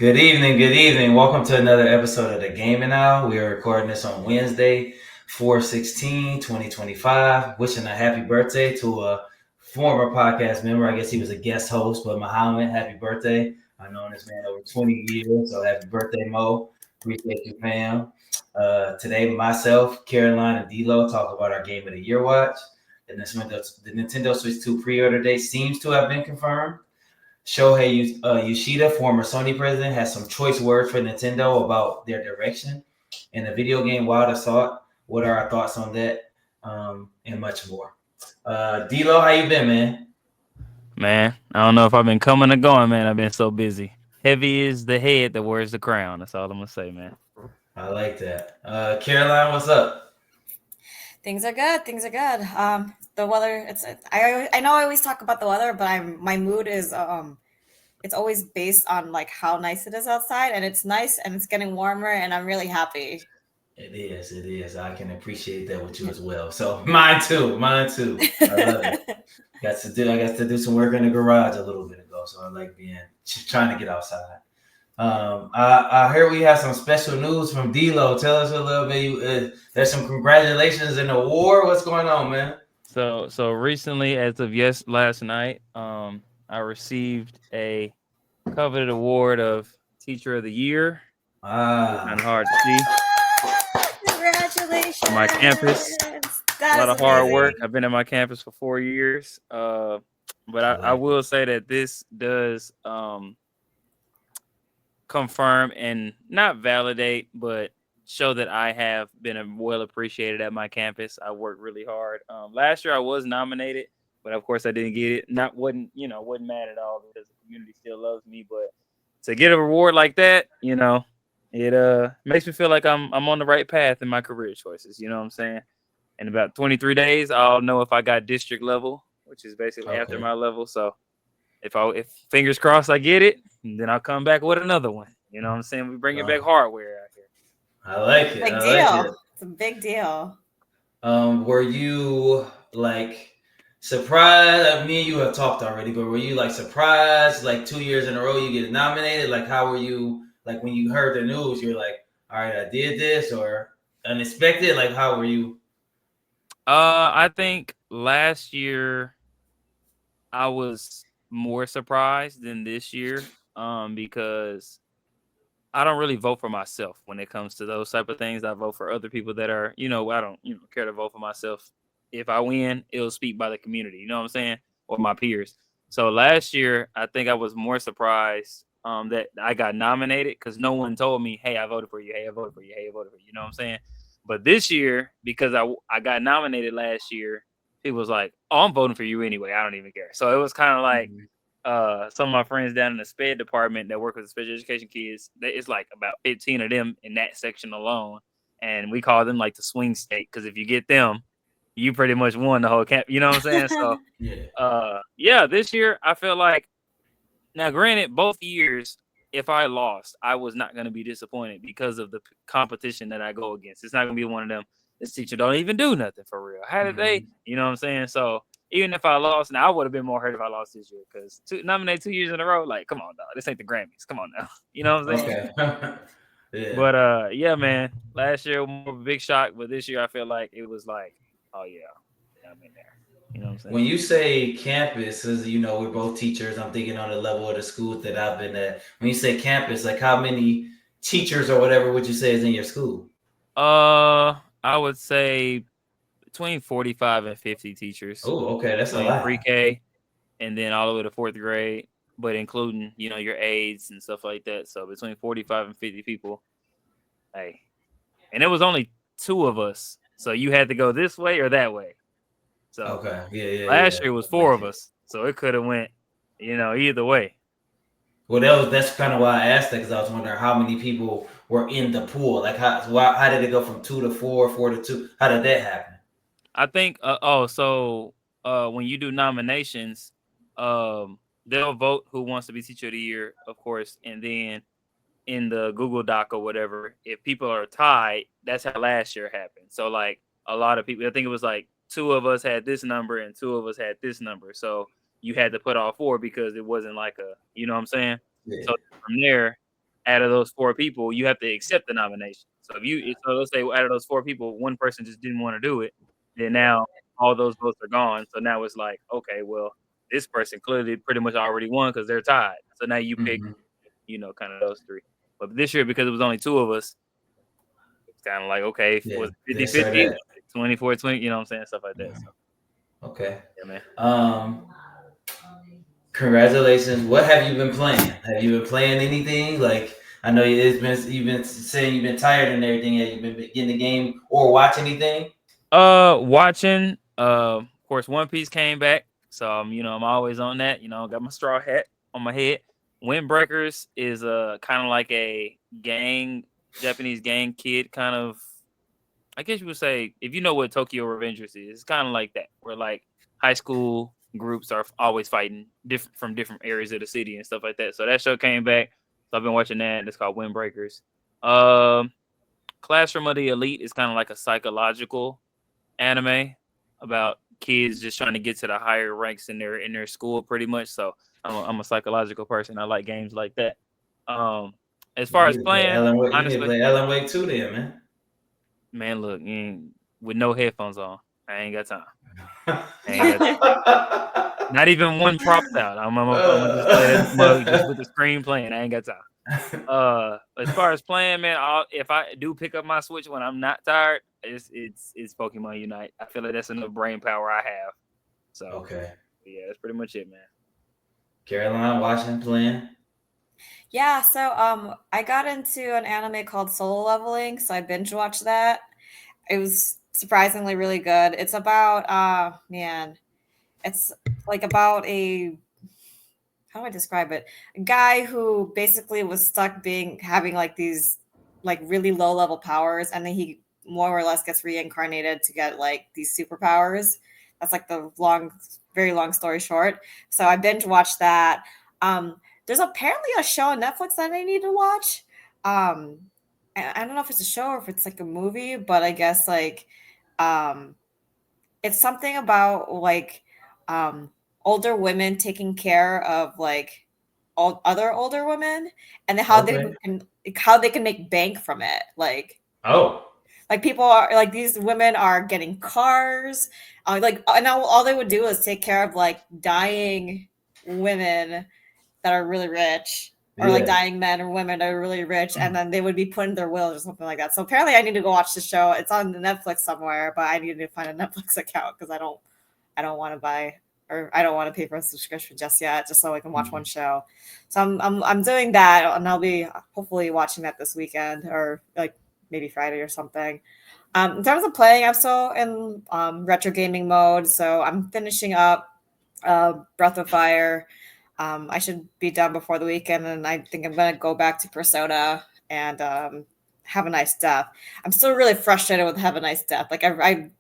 Good evening, good evening. Welcome to another episode of the Gaming Hour. We are recording this on Wednesday, 4/16/2025. Wishing a happy birthday to a former podcast member. I guess he was a guest host, but Muhammad, happy birthday. I've known this man over 20 years, so happy birthday, Mo. Appreciate you, fam. Today, myself, Caroline, and D-Lo talk about our Game of the Year watch. The Nintendo Switch 2 pre-order date seems to have been confirmed. Yoshida, former Sony president, has some choice words for Nintendo about their direction in the video game Wild Assault. What are our thoughts on that? And much more. D-Lo, how you been, man? Man, I don't know if I've been coming or going, man. I've been so busy. Heavy is the head that wears the crown. That's all I'm gonna say, man. I like that. Caroline, what's up? Things are good. Things are good. The weather. I know I always talk about the weather, but my mood is it's always based on like how nice it is outside, and it's nice and it's getting warmer, and I'm really happy. It is. It is. I can appreciate that with you as well. So mine too. Mine too. I love it. I got to do some work in the garage a little bit ago, so I like trying to get outside. I heard we have some special news from D-Lo. Tell us a little bit. There's some congratulations in the war. What's going on, man? So recently, as of last night, I received a coveted award of Teacher of the Year. Kind of hard to see. Congratulations on my campus. That a lot is of hard amazing. work. I've been at my campus for 4 years. But I will say that this does confirm and not validate, but show that I have been well appreciated at my campus. I worked really hard. Last year I was nominated, but of course I didn't get it. Wasn't mad at all because the community still loves me. But to get a reward like that, it makes me feel like I'm on the right path in my career choices. You know what I'm saying? In about 23 days, I'll know if I got district level, which is basically after my level. So if fingers crossed I get it, then I'll come back with another one. You know what I'm saying? We bring it back hardware out here. I like it. Big I deal. like it. It's a big deal. Were you like surprised? Me and you have talked already, but were you like surprised? Like 2 years in a row, you get nominated. Like, how were you? Like when you heard the news, you're like, "All right, I did this," or unexpected. Like, how were you? I think last year I was more surprised than this year, because I don't really vote for myself when it comes to those type of things. I vote for other people that are, I don't, care to vote for myself. If I win, it'll speak by the community, you know what I'm saying? Or my peers. So last year, I think I was more surprised that I got nominated because no one told me, hey, I voted for you. Hey, I voted for you. Hey, I voted for you. You know what I'm saying? But this year, because I got nominated last year, people was like, oh, I'm voting for you anyway. I don't even care. So it was kind of like, some of my friends down in the SPED department that work with special education kids, it's like about 15 of them in that section alone. And we call them like the swing state because if you get them, you pretty much won the whole camp. You know what I'm saying? So, this year I feel like, now granted, both years, if I lost, I was not going to be disappointed because of the competition that I go against. It's not going to be one of them, this teacher don't even do nothing for real. How did they? You know what I'm saying? So even if I lost, now I would have been more hurt if I lost this year because nominate 2 years in a row, like, come on, dog. This ain't the Grammys. Come on now. You know what I'm saying? Okay. Yeah. But yeah, man. Last year was more of a big shock, but this year I feel like it was like, oh yeah, I'm in there. You know what I'm saying? When you say campus, as you know, we're both teachers. I'm thinking on the level of the schools that I've been at. When you say campus, like how many teachers or whatever would you say is in your school? I would say between 45 and 50 teachers. Oh, okay, that's a Between lot. pre-K and then all the way to fourth grade, but including, your aides and stuff like that. So between 45 and 50 people. Hey. And it was only 2 of us. So you had to go this way or that way. So Okay, yeah. last year was 4 of us. So it could have went, either way. Well, that's kind of why I asked that because I was wondering how many people were in the pool. Like how did it go from 2 to 4, 4 to 2? How did that happen? I think when you do nominations, they'll vote who wants to be teacher of the year, of course, and then in the Google Doc or whatever, if people are tied, that's how last year happened. So like a lot of people, I think it was like 2 of us had this number and 2 of us had this number. So you had to put all 4 because it wasn't like you know what I'm saying? Yeah. So from there, out of those 4 people, you have to accept the nomination. So let's say out of those 4 people, one person just didn't want to do it, then now all those votes are gone. So now it's like, okay, well, this person clearly pretty much already won because they're tied. So now you pick, kind of those 3. But this year, because it was only 2 of us, it's kind of like, okay, Yeah, was this or 50-50, that. 24-20, you know what I'm saying? Stuff like that. So, Okay. yeah, man. Congratulations. What have you been playing? Have you been playing anything? Like, I know you've been saying you've been tired and everything. Have you been getting the game or watch anything? Watching. Of course, One Piece came back, so I'm always on that. Got my straw hat on my head. Windbreakers is kind of like a Japanese gang kid kind of. I guess you would say, if you know what Tokyo Revengers is, it's kind of like that, where like high school groups are always fighting from different areas of the city and stuff like that. So that show came back. So I've been watching that. It's called Windbreakers. Classroom of the Elite is kind of like a psychological anime about kids just trying to get to the higher ranks in their school, pretty much. So I'm a psychological person. I like games like that. As far as playing, You need to honestly, play Alan Wake 2 then, man, look, with no headphones on, I ain't got time. Not even one propped out. I'm gonna just play that mug just with the screen playing. I ain't got time. As far as playing, man, if I do pick up my Switch when I'm not tired, it's Pokemon Unite. I feel like that's enough brain power I have. So okay, yeah, that's pretty much it, man. Caroline, watching, playing. Yeah, so I got into an anime called Solo Leveling, so I binge watched that. It was surprisingly really good. It's about it's like about how do I describe it? A guy who basically was stuck having like these like really low level powers, and then he more or less gets reincarnated to get like these superpowers. That's like the very long story short. So I binge watched that. There's apparently a show on Netflix that I need to watch. I don't know if it's a show or if it's like a movie, but I guess like um it's something about like um older women taking care of like all other older women, and then Okay. how they can make bank from it. Oh, Like people are like these women are getting cars, and all they would do is take care of like dying women that are really rich, or like yeah. dying men or women that are really rich, and then they would be put in their wills or something like that. So apparently I need to go watch the show. It's on the Netflix somewhere, but I need to find a Netflix account because I don't want to buy, or I don't want to pay for a subscription just yet, just so I can watch one show. So I'm doing that, and I'll be hopefully watching that this weekend, or like maybe Friday or something. In terms of playing, I'm still in retro gaming mode, so I'm finishing up Breath of Fire. I should be done before the weekend, and I think I'm going to go back to Persona and Have a Nice Death. I'm still really frustrated with Have a Nice Death. Like I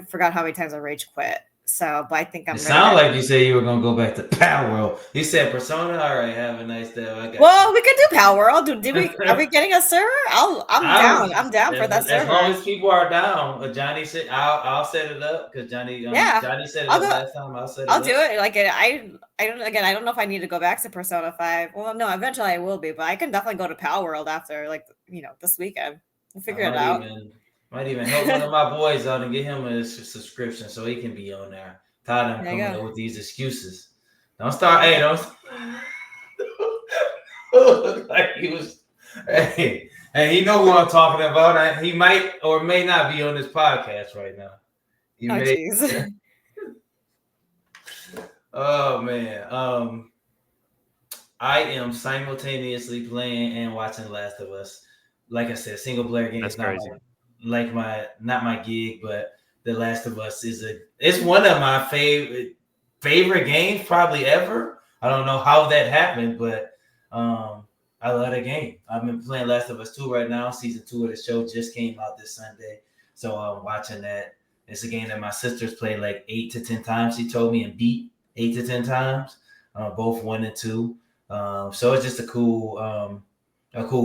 forgot how many times I rage quit. So, but I think I'm It ready. sounded like you said you were gonna go back to Power World. You said Persona. All right, have a nice day. I got Well, we could do Power World. Are we getting a server? I'm down. I'm down for that server. As long as people are down. Johnny said I'll set it up because Johnny Johnny set it up last time. I'll set it up. I'll do it. Like I don't know if I need to go back to Persona 5. Well, no, eventually I will be, but I can definitely go to Power World after this weekend. We'll figure it out. Might even help one of my boys out and get him a subscription so he can be on there. Tired of coming up with these excuses. Don't start. Hey, don't. Look like he was. Hey, he know who I'm talking about. He might or may not be on this podcast right now. Jeez. Oh man. I am simultaneously playing and watching Last of Us. Like I said, single player game is not my gig, but The Last of Us it's one of my favorite games probably ever. I don't know how that happened, but I love that game. I've been playing Last of Us 2 right now. Season 2 of the show just came out this Sunday, so I'm watching that. It's a game that my sister's played like 8 to 10 times. She told me, and beat 8 to 10 times, both 1 and 2. So it's just a cool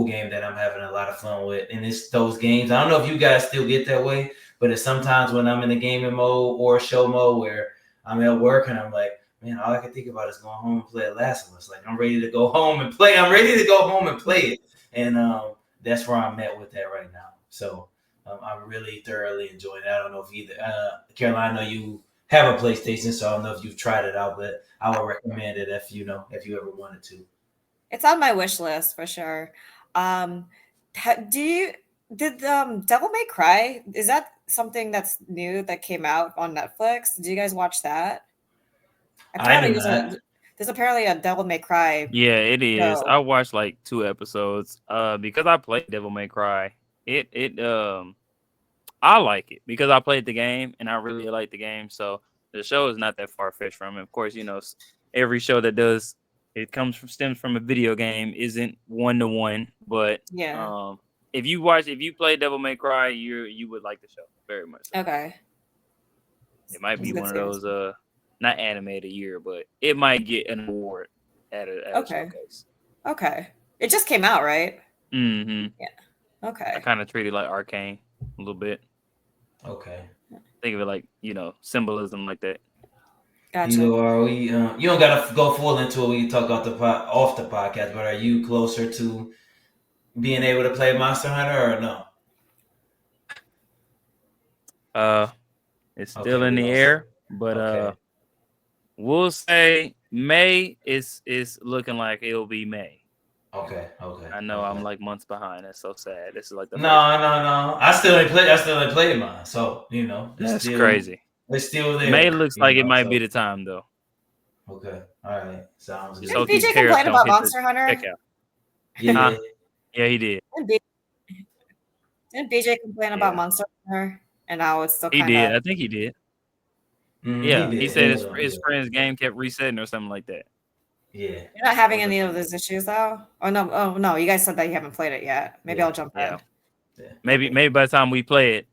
game that I'm having a lot of fun with. And it's those games. I don't know if you guys still get that way, but it's sometimes when I'm in the gaming mode or show mode where I'm at work and I'm like, man, all I can think about is going home and play Last of Us. Like I'm ready to go home and play. I'm ready to go home and play it. and that's where I'm at with that right now. So I'm really thoroughly enjoying it. I don't know if either Caroline, I know you have a PlayStation, so I don't know if you've tried it out, but I would recommend it if you ever wanted to. It's on my wish list for sure. Um, do you did Devil May Cry? Is that something that's new that came out on Netflix? Did you guys watch that? I Apparently, did not. there's apparently a Devil May Cry Yeah, it is. I show. watched like 2 episodes. Because I played Devil May Cry. It I like it because I played the game and I really like the game. So the show is not that far fetched from it. Of course, every show that does it stems from a video game isn't 1-to-1. But Yeah. if you play Devil May Cry, you would like the show very much. So. Okay. It might It's be good one of series. those not anime of the year, but it might get an award at a Okay. showcase. Okay. It just came out, right? Mm-hmm. Yeah. I Okay. kind of treat it like Arcane a little bit. Okay. Think of it like symbolism like that. Gotcha. Are we? You don't gotta go full into it when you talk about off the podcast, but are you closer to being able to play Monster Hunter or no? It's Okay, still in we the gonna air, but okay. we'll say May is looking like it'll be May. Okay. I know I'm like months behind. That's so sad. This is like the No. I still ain't played mine. So That's crazy. it's still there. May looks like it might so. be the time though. Okay. All right. Sounds Just good. Didn't hope these BJ tariffs complain don't about hit Monster the Hunter? checkout. Yeah. Yeah, he did. Didn't BJ complain about Yeah. Monster Hunter? And now it's still He kind did. of. I think he did. He Yeah, did. he said his Yeah. friend's game kept resetting or something like that. Yeah. You're not having any of those issues though? Oh no, you guys said that you haven't played it yet. Maybe I'll jump in. Yeah. Maybe by the time we play it,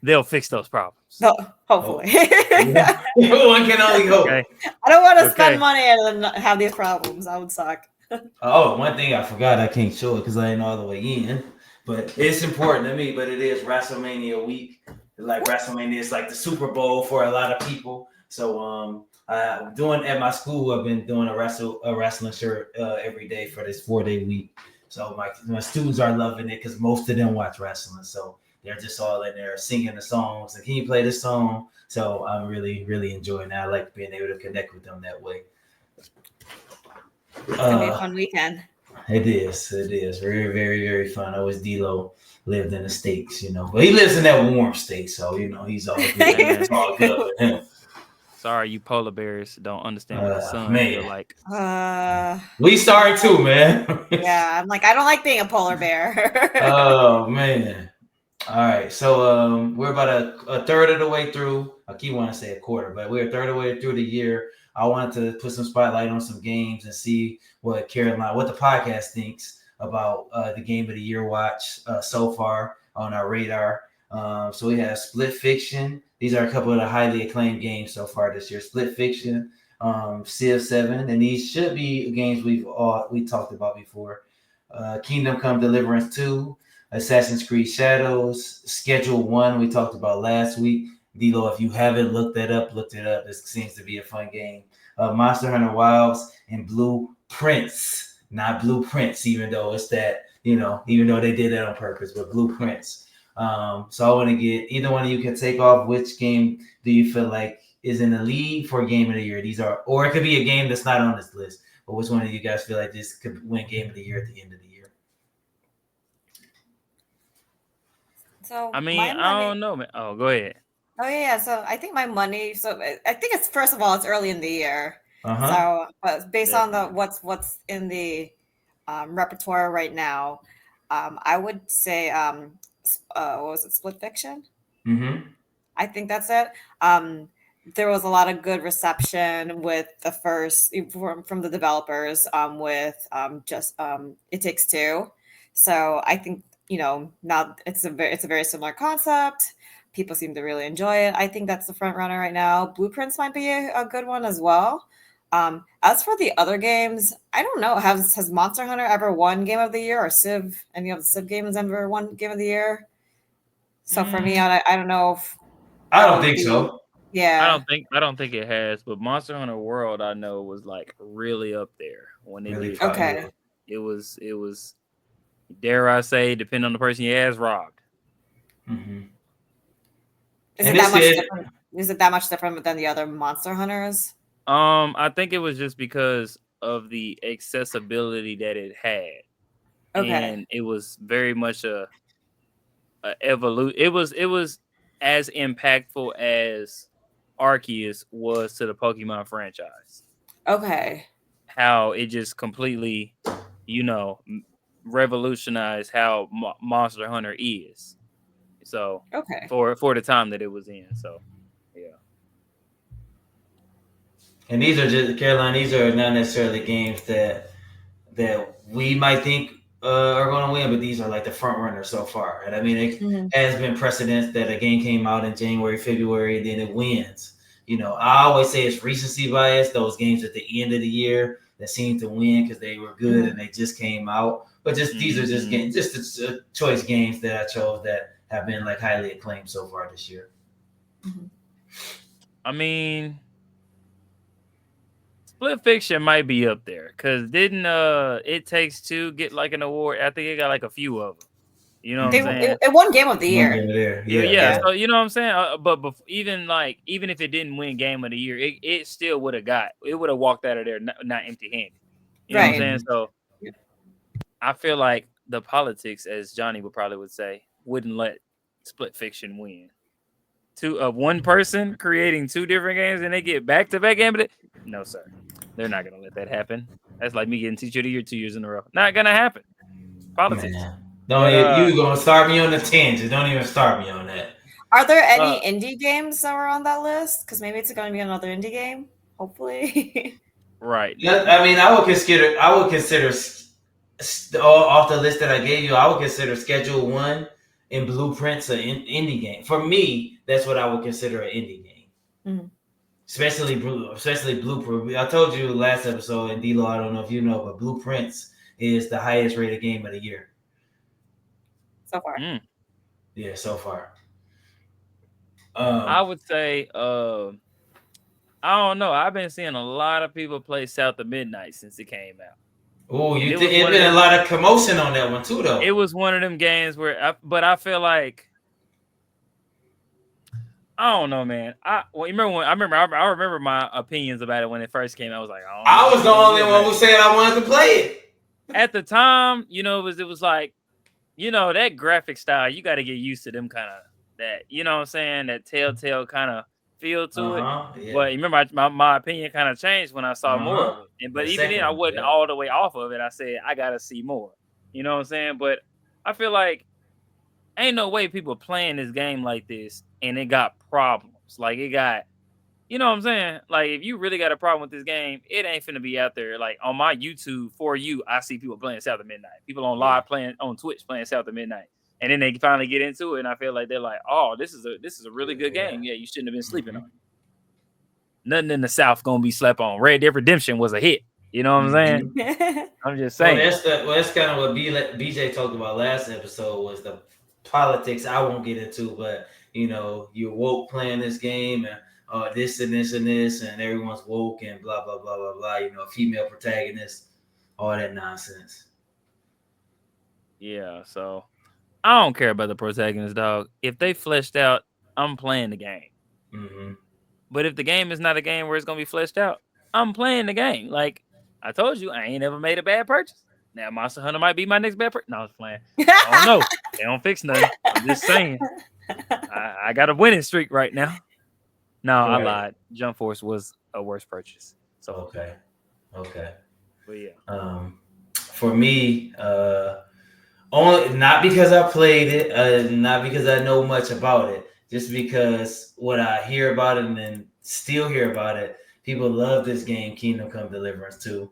they'll fix those problems. No, hopefully. One can only hope. Okay. I don't want to spend money and then have these problems. That would suck. Oh, one thing I forgot, I can't show it because I ain't all the way in, but it's important to me. But it is WrestleMania week. Like WrestleMania is like the Super Bowl for a lot of people. So doing at my school, I've been doing a wrestling shirt every day for this 4-day week. So my students are loving it because most of them watch wrestling. So they're just all in there singing the songs. And can you play this song? So I'm really, really enjoying that. I like being able to connect with them that way. It's gonna be a fun weekend. It is very, very, very fun. I wish D-Lo lived in the States, but he lives in that warm state, so he's all good. It's all good with him. Sorry, you polar bears don't understand what the sun feel like. We sorry too, man. Yeah, I'm like, I don't like being a polar bear. Oh man. All right, so we're about a third of the way through. I keep wanting to say a quarter, but we're a third of the way through the year. I wanted to put some spotlight on some games and see what the podcast thinks about the game of the year watch so far on our radar. So we have Split Fiction. These are a couple of the highly acclaimed games so far this year. Split Fiction, Civ 7, and these should be games we talked about before. Kingdom Come Deliverance 2, Assassin's Creed Shadows, Schedule 1 we talked about last week. D-Lo, if you haven't looked it up. This seems to be a fun game. Monster Hunter Wilds and Blueprints, not Blueprints, even though it's that, even though they did that on purpose, but Blueprints. So I want to get either one of you can take off. Which game do you feel like is in the lead for game of the year? Or it could be a game that's not on this list, but which one of you guys feel like this could win game of the year at the end of the year? So I mean, I don't know, man. Oh, go ahead. Oh yeah, so I think my money. So I think it's first of all, it's early in the year. Uh-huh. So, but based on what's in the repertoire right now, I would say what was it, Split Fiction? Mm-hmm. I think that's it. There was a lot of good reception with the first from the developers with just It Takes Two. So I think now it's a very similar concept. People seem to really enjoy it. I think that's the front runner right now. Blueprints might be a good one as well. As for the other games, I don't know. Has Monster Hunter ever won Game of the Year, or Civ? Any of the Civ games ever won Game of the Year? So for me, I don't know if I don't think so. Yeah, I don't think it has. But Monster Hunter World, I know, was like really up there when they Really did. okay. It was Dare I say, depending on the person you ask, robbed. Mm-hmm. Is And it that this much kid, different? Is it that much different than the other Monster Hunters? I think it was just because of the accessibility that it had, Okay. and it was very much a evolution. It was as impactful as Arceus was to the Pokemon franchise. Okay. How it just completely, revolutionized how Monster Hunter is. So Okay. for the time that it was in, so yeah. and these are just Caroline. These are not necessarily games that we might think are going to win, but these are like the front runners so far. And I mean, it Mhm. has been precedence that a game came out in January, February, and then it wins. I always say it's recency bias. Those games at the end of the year that seem to win because they were good and they just came out. But these are just games, just choice games that I chose that have been like highly acclaimed so far this year. I mean, Split Fiction might be up there because didn't It Takes Two get like an award? I think it got like a few of them. You know what I'm saying? It won Game of the One Year. game there, Yeah. So you know what I'm saying. But even if it didn't win Game of the Year, it still would have walked out of there not empty handed. You know what I'm Right. saying? So I feel like the politics, as Johnny would say, wouldn't let Split Fiction win. One person creating two different games and they get back to back game. No, sir, they're not gonna let that happen. That's like me getting Teacher of the Year 2 years in a row. Not gonna happen. Politics. Man. But You gonna start me on the tangent. Don't even start me on that. Are there any indie games that were on that list? Because maybe it's going to be another indie game. Hopefully. right. I mean, I would consider off the list that I gave you. I would consider Schedule One and Blueprints an indie game. For me, that's what I would consider an indie game. Mm-hmm. Especially Blueprint. I told you last episode, and D-Lo, I don't know if you know, but Blueprints is the highest rated game of the year. So far. Yeah, so far. I would say, I don't know. I've been seeing a lot of people play South of Midnight since it came out. Oh, it's been a lot of commotion on that one too, though. It was one of them games but I feel like, I don't know, man. I remember my opinions about it when it first came out. I was like, I was the only one who said I wanted to play it. At the time, it was like, that graphic style, you got to get used to them kind of that, you know what I'm saying? That telltale kind of feel to it. Yeah. But remember, my opinion kind of changed when I saw more of it. But even then, I wasn't all the way off of it. I said, I got to see more. You know what I'm saying? But I feel like ain't no way people playing this game like this and it got problems. Like it got, you know what I'm saying? Like if you really got a problem with this game, it ain't finna be out there. Like on my YouTube for you, I see people playing South of Midnight. People on live playing on Twitch playing South of Midnight. And then they finally get into it, and I feel like they're like, "Oh, this is a really good game. Yeah, you shouldn't have been sleeping on it. Nothing in the South gonna be slept on. Red Dead Redemption was a hit. You know what I'm saying? I'm just saying. That's kind of what BJ talked about last episode was the politics. I won't get into, but you're woke playing this game and this and this and this, and everyone's woke and blah blah blah blah blah. Female protagonist, all that nonsense. Yeah, so I don't care about the protagonist, dog. If they fleshed out, I'm playing the game. Mm-hmm. But if the game is not a game where it's gonna be fleshed out, I'm playing the game. Like I told you, I ain't ever made a bad purchase. Now Monster Hunter might be my next bad purchase. No, I was playing. I don't know. They don't fix nothing. I'm just saying. I got a winning streak right now. No, I lied. Jump Force was a worse purchase. So okay. But yeah. For me, only not because I played it, not because I know much about it, just because what I hear about it and then still hear about it. People love this game, Kingdom Come Deliverance 2.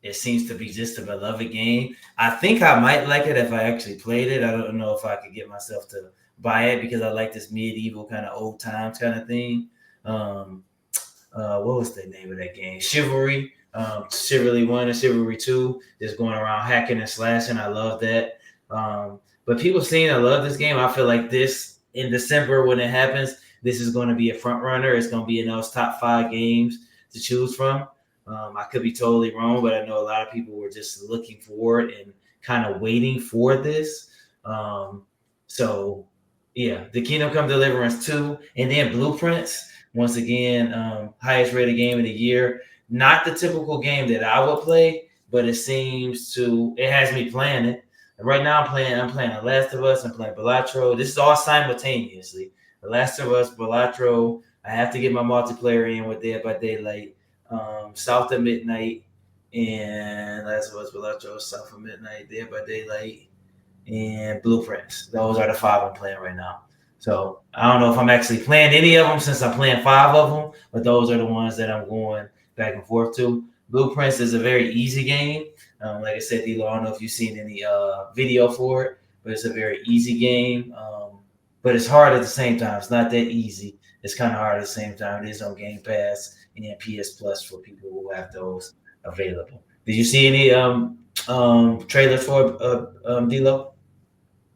It seems to be just a beloved game. I think I might like it if I actually played it. I don't know if I could get myself to buy it because I like this medieval kind of old times kind of thing. What was the name of that game? Chivalry. Chivalry 1 and Chivalry 2, just going around hacking and slashing. I love that. But people saying I love this game. I feel like this in December when it happens, this is going to be a front runner. It's going to be in those top 5 games to choose from. I could be totally wrong, but I know a lot of people were just looking for it and kind of waiting for this. Um, so yeah, the Kingdom Come Deliverance 2, and then Blueprints. Once again, highest rated game of the year. Not the typical game that I would play, but it has me playing it. Right now I'm playing The Last of Us, I'm playing Balatro. This is all simultaneously. The Last of Us, Balatro. I have to get my multiplayer in with Dead by Daylight, South of Midnight, and Last of Us, Balatro, South of Midnight, Dead by Daylight, and Blueprints. Those are the five I'm playing right now. So I don't know if I'm actually playing any of them since I'm playing five of them, but those are the ones that I'm going back and forth to. Blueprints is a very easy game. Like I said, D-Lo, I don't know if you've seen any video for it, but it's a very easy game. But it's hard at the same time. It's not that easy. It's kind of hard at the same time. It is on Game Pass and PS Plus for people who have those available. Did you see any trailers for D-Lo?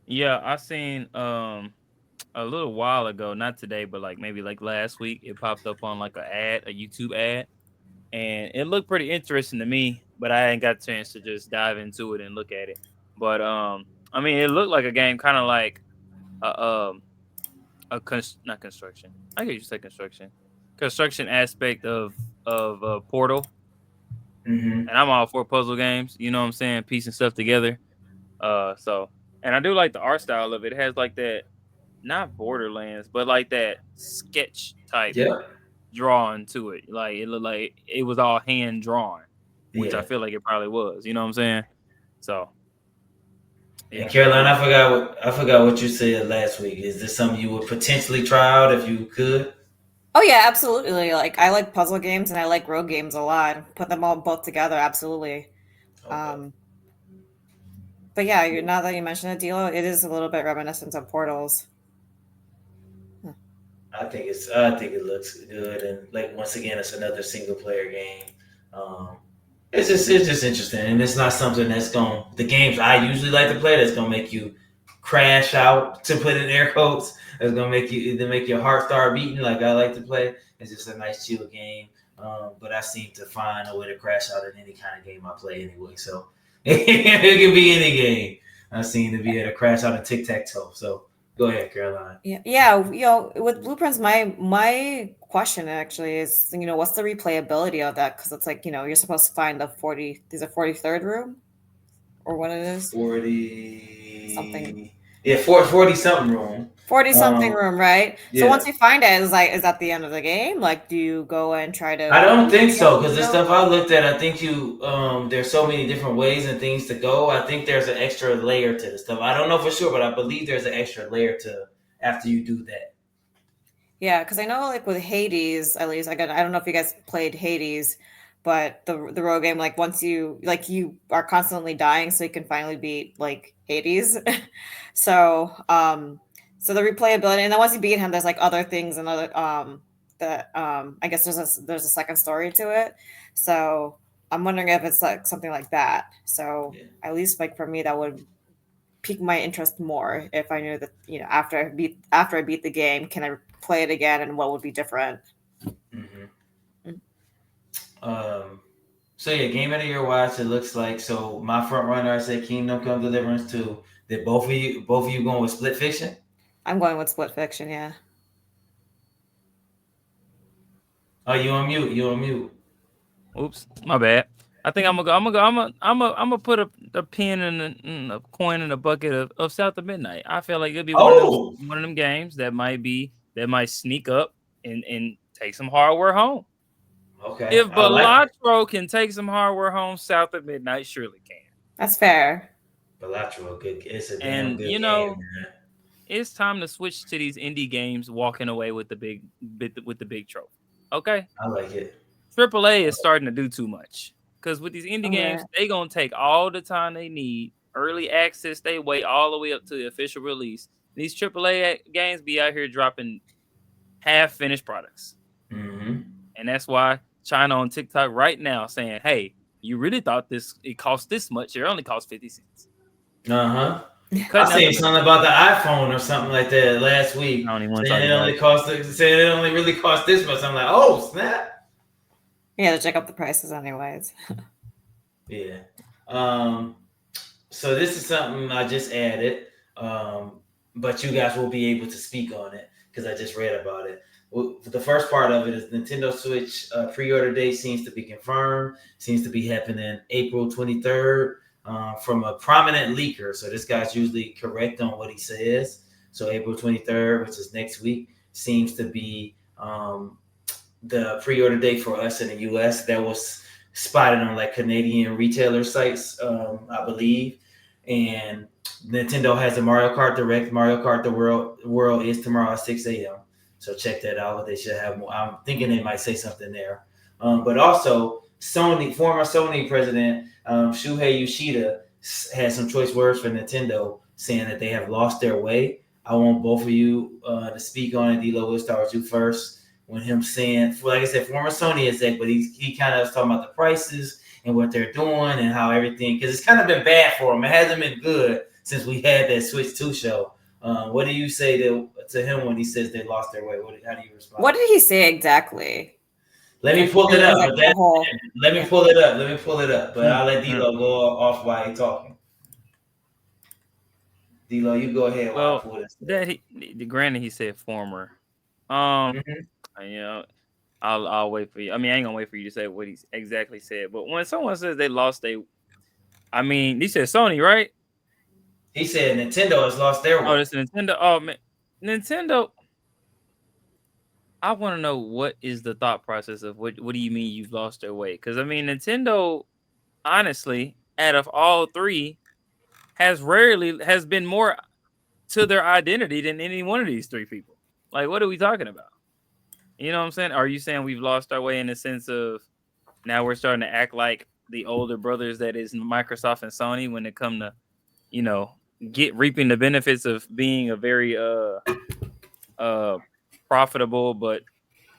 Yeah, I seen a little while ago, not today, but like maybe like last week, it popped up on like a YouTube ad, and it looked pretty interesting to me, but I ain't got a chance to just dive into it and look at it. But I mean, it looked like a game kind of like a not construction. I guess you say construction aspect of Portal, Mm-hmm. and I'm all for puzzle games. You know what I'm saying, piecing stuff together. So and I do like the art style of it. It has like that, not Borderlands, but like that sketch type Yeah. drawing to it. Like it looked like it was all hand drawn, which I Yeah. feel like it probably was. You know what I'm saying? So And yeah, Caroline, I forgot what you said last week. Is this something you would potentially try out if you could? Oh yeah, absolutely. Like I like puzzle games and I like rogue games a lot. Put them all both together, absolutely. Okay. Um, but yeah, now that you mention it, Dilo, it is a little bit reminiscent of Portals. Huh. I think it looks good, and like once again, it's another single player game. Um, it's just interesting, and it's not something that's going. The games I usually like to play that's gonna make you crash out, to put in air quotes. That's gonna make your heart start beating like I like to play. It's just a nice chill game. But I seem to find a way to crash out in any kind of game I play anyway. So it can be any game. I seem to be able to crash out in tic tac toe. So go ahead, Caroline. Yeah, yeah. With blueprints, my question actually is, what's the replayability of that? Because it's like, you're supposed to find the 40. There's a 43rd room, or what it is, something 40. Yeah, 40 something room. 40 something room, right? So Yeah. once you find it, is that the end of the game? Like, do you go and try to? I don't think so, because the No. stuff I looked at, I think there's so many different ways and things to go. I think there's an extra layer to the stuff. I don't know for sure, but I believe there's an extra layer to after you do that. Yeah, because I know like with Hades, at least I don't know if you guys played Hades, but the road game, like once you are constantly dying, so you can finally beat like Hades. so so the replayability, and then once you beat him, there's like other things and other that I guess there's a second story to it. So I'm wondering if it's like something like that. So Yeah. at least like for me, that would pique my interest more if I knew that after I beat the game, can I play it again and what would be different? hmm Mm. So yeah, game of the year wise, it looks like so. My front runner, I said Kingdom Come Deliverance 2. Did both of you going with Split Fiction? I'm going with Split Fiction. Yeah. Oh, you on mute? You on mute? oops, my bad. I think I'm gonna go. I'm gonna put a pin in a coin in a bucket of South of Midnight. I feel like it'll be Oh, one of them games that might sneak up and take some hardware home. okay. If I like it. Balatro can take some hardware home, South of Midnight surely can. That's fair. Balatro, good. It's a damn And good game, man. it's time to switch to these indie games, walking away with the big trophy. Okay, I like it. AAA is starting to do too much because with these indie Oh games, yeah. they gonna take all the time they need. Early access, they wait all the way up to the official release. These AAA games be out here dropping half finished products, Mm-hmm. and that's why China on TikTok right now saying, "Hey, you really thought it cost this much? It only cost 50 cents." Uh-huh. I Cutting out seen the middle. something about the iPhone or something like that last I week, don't even want to talk saying about it. it only really cost this much. I'm like, oh snap. Yeah, to check up the prices anyways. Yeah. Um. So this is something I just added, but you guys will be able to speak on it because I just read about it. Well, the first part of it is Nintendo Switch pre-order date seems to be confirmed. Seems to be happening April 23rd from a prominent leaker. So this guy's usually correct on what he says. So April 23rd, which is next week, seems to be the pre-order date for us in the U.S. That was spotted on like Canadian retailer sites, I believe. And Nintendo has a Mario Kart Direct. Mario Kart the World is tomorrow at 6 a.m. So check that out. They should have more. I'm thinking they might say something there. But also, former Sony president Shuhei Yoshida had some choice words for Nintendo, saying that they have lost their way. I want both of you to speak on it. D-Lo, we'll start with you first. When him saying, like I said, former Sony exec, but he kind of was talking about the prices and what they're doing and how everything, because it's kind of been bad for them. It hasn't been good since we had that Switch 2 show. What do you say to him when he says they lost their way? How do you respond? What did he say exactly? Let me pull it up. Like the whole, Let me pull it up. Let me pull it up. But I'll let D-Lo go off while he's talking. D-Lo, you go ahead while I pull this. Granted, he said former. You know, I'll wait for you. I mean, I ain't gonna wait for you to say what he exactly said. But when someone says they lost, I mean, he said Sony, right? He said Nintendo has lost their way. Oh, it's Nintendo. Oh man, Nintendo. I want to know what is the thought process of what do you mean you've lost their way? Because I mean, Nintendo, honestly, out of all three, has been more to their identity than any one of these three people. Like, what are we talking about? You know what I'm saying? Are you saying we've lost our way in the sense of now we're starting to act like the older brothers that is Microsoft and Sony when it come to, reaping the benefits of being a very profitable but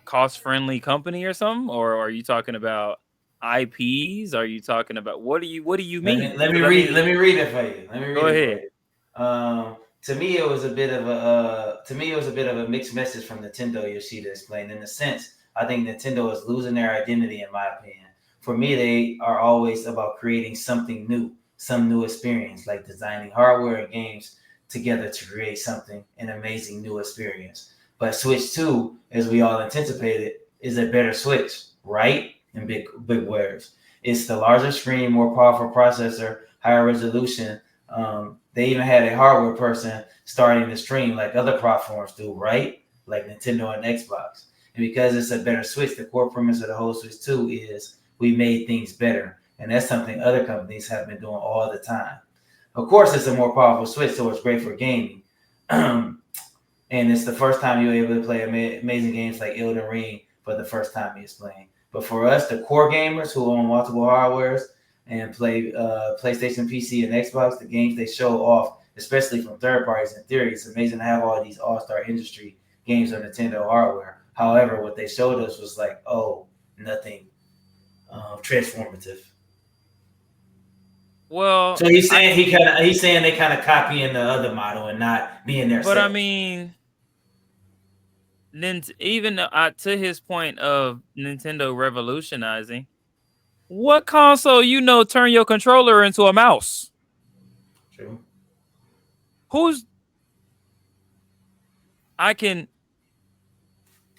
cost friendly company or something? Or are you talking about IPs? Are you talking about what do you mean? Let me read it for you. Go ahead. To me, it was a bit of a mixed message from Nintendo. Yoshida explained, in a sense, I think Nintendo is losing their identity. In my opinion, for me, they are always about creating something new, some new experience, like designing hardware and games together to create an amazing new experience. But Switch 2, as we all anticipated, is a better Switch, right? In big words. It's the larger screen, more powerful processor, higher resolution. They even had a hardware person starting the stream like other platforms do, right? Like Nintendo and Xbox. And because it's a better Switch, the core premise of the whole Switch 2 is we made things better. And that's something other companies have been doing all the time. Of course, it's a more powerful Switch, so it's great for gaming. And it's the first time you're able to play amazing games like Elden Ring for the first time he's playing. But for us, the core gamers who own multiple hardwares and play PlayStation, PC, and Xbox, the games they show off, especially from third parties, in theory, it's amazing to have all these all-star industry games on Nintendo hardware. However, what they showed us was like, nothing transformative. Well, so he's saying they kind of copying the other model and not being their. But I mean, even to his point of Nintendo revolutionizing, what console turn your controller into a mouse? True.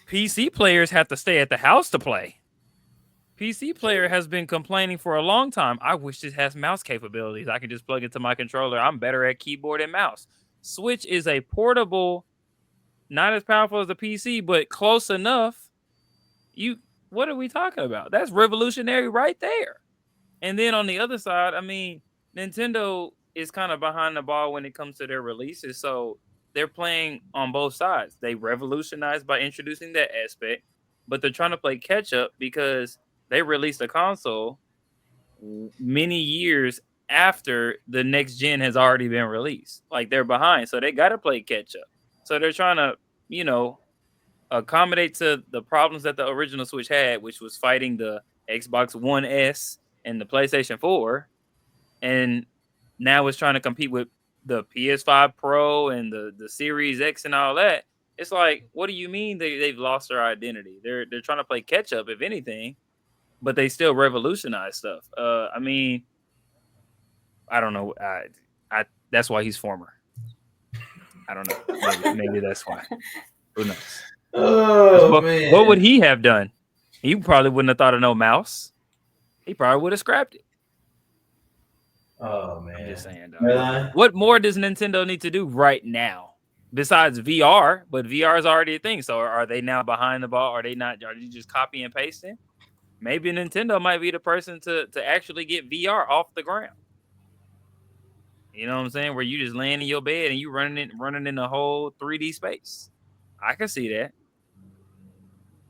PC players have to stay at the house to play. PC player has been complaining for a long time. I wish this has mouse capabilities. I can just plug it to my controller. I'm better at keyboard and mouse. Switch is a portable, not as powerful as a PC, but close enough. What are we talking about? That's revolutionary right there. And then on the other side, I mean, Nintendo is kind of behind the ball when it comes to their releases. So they're playing on both sides. They revolutionized by introducing that aspect, but they're trying to play catch up because they released a console many years after the next gen has already been released. Like, they're behind, so they got to play catch up. So they're trying to, accommodate to the problems that the original Switch had, which was fighting the Xbox One S and the PlayStation 4. And now it's trying to compete with the PS5 Pro and the Series X and all that. It's like, what do you mean they've lost their identity? They're trying to play catch up, if anything, but they still revolutionize stuff. I mean, I don't know. That's why he's former. I don't know. Maybe that's why. Who knows? Oh What would man. he have done? He probably wouldn't have thought of no mouse. He probably would have scrapped it. Oh I'm just man. saying, dog. Caroline? What more does Nintendo need to do right now besides VR? But VR is already a thing. So are they now behind the ball? Are they not? Are you just copy and pasting? Maybe Nintendo might be the person to actually get VR off the ground. You know what I'm saying? Where you just laying in your bed and you running in the whole 3D space. I can see that.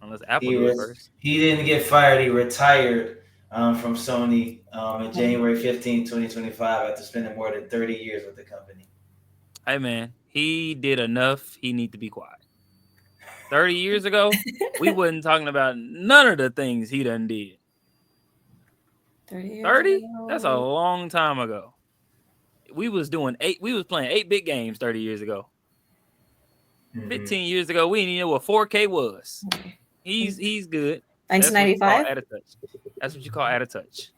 Unless Apple do it first. He didn't get fired. He retired from Sony in January 15, 2025 after spending more than 30 years with the company. Hey man, he did enough. He need to be quiet. 30 years ago, we wasn't talking about none of the things he done did. 30 years 30? ago. That's a long time ago. We was playing 8-bit games 30 years ago. 15 years ago, we didn't even know what 4K was. He's good. That's what you call 1995. out of touch. That's what you call out of touch.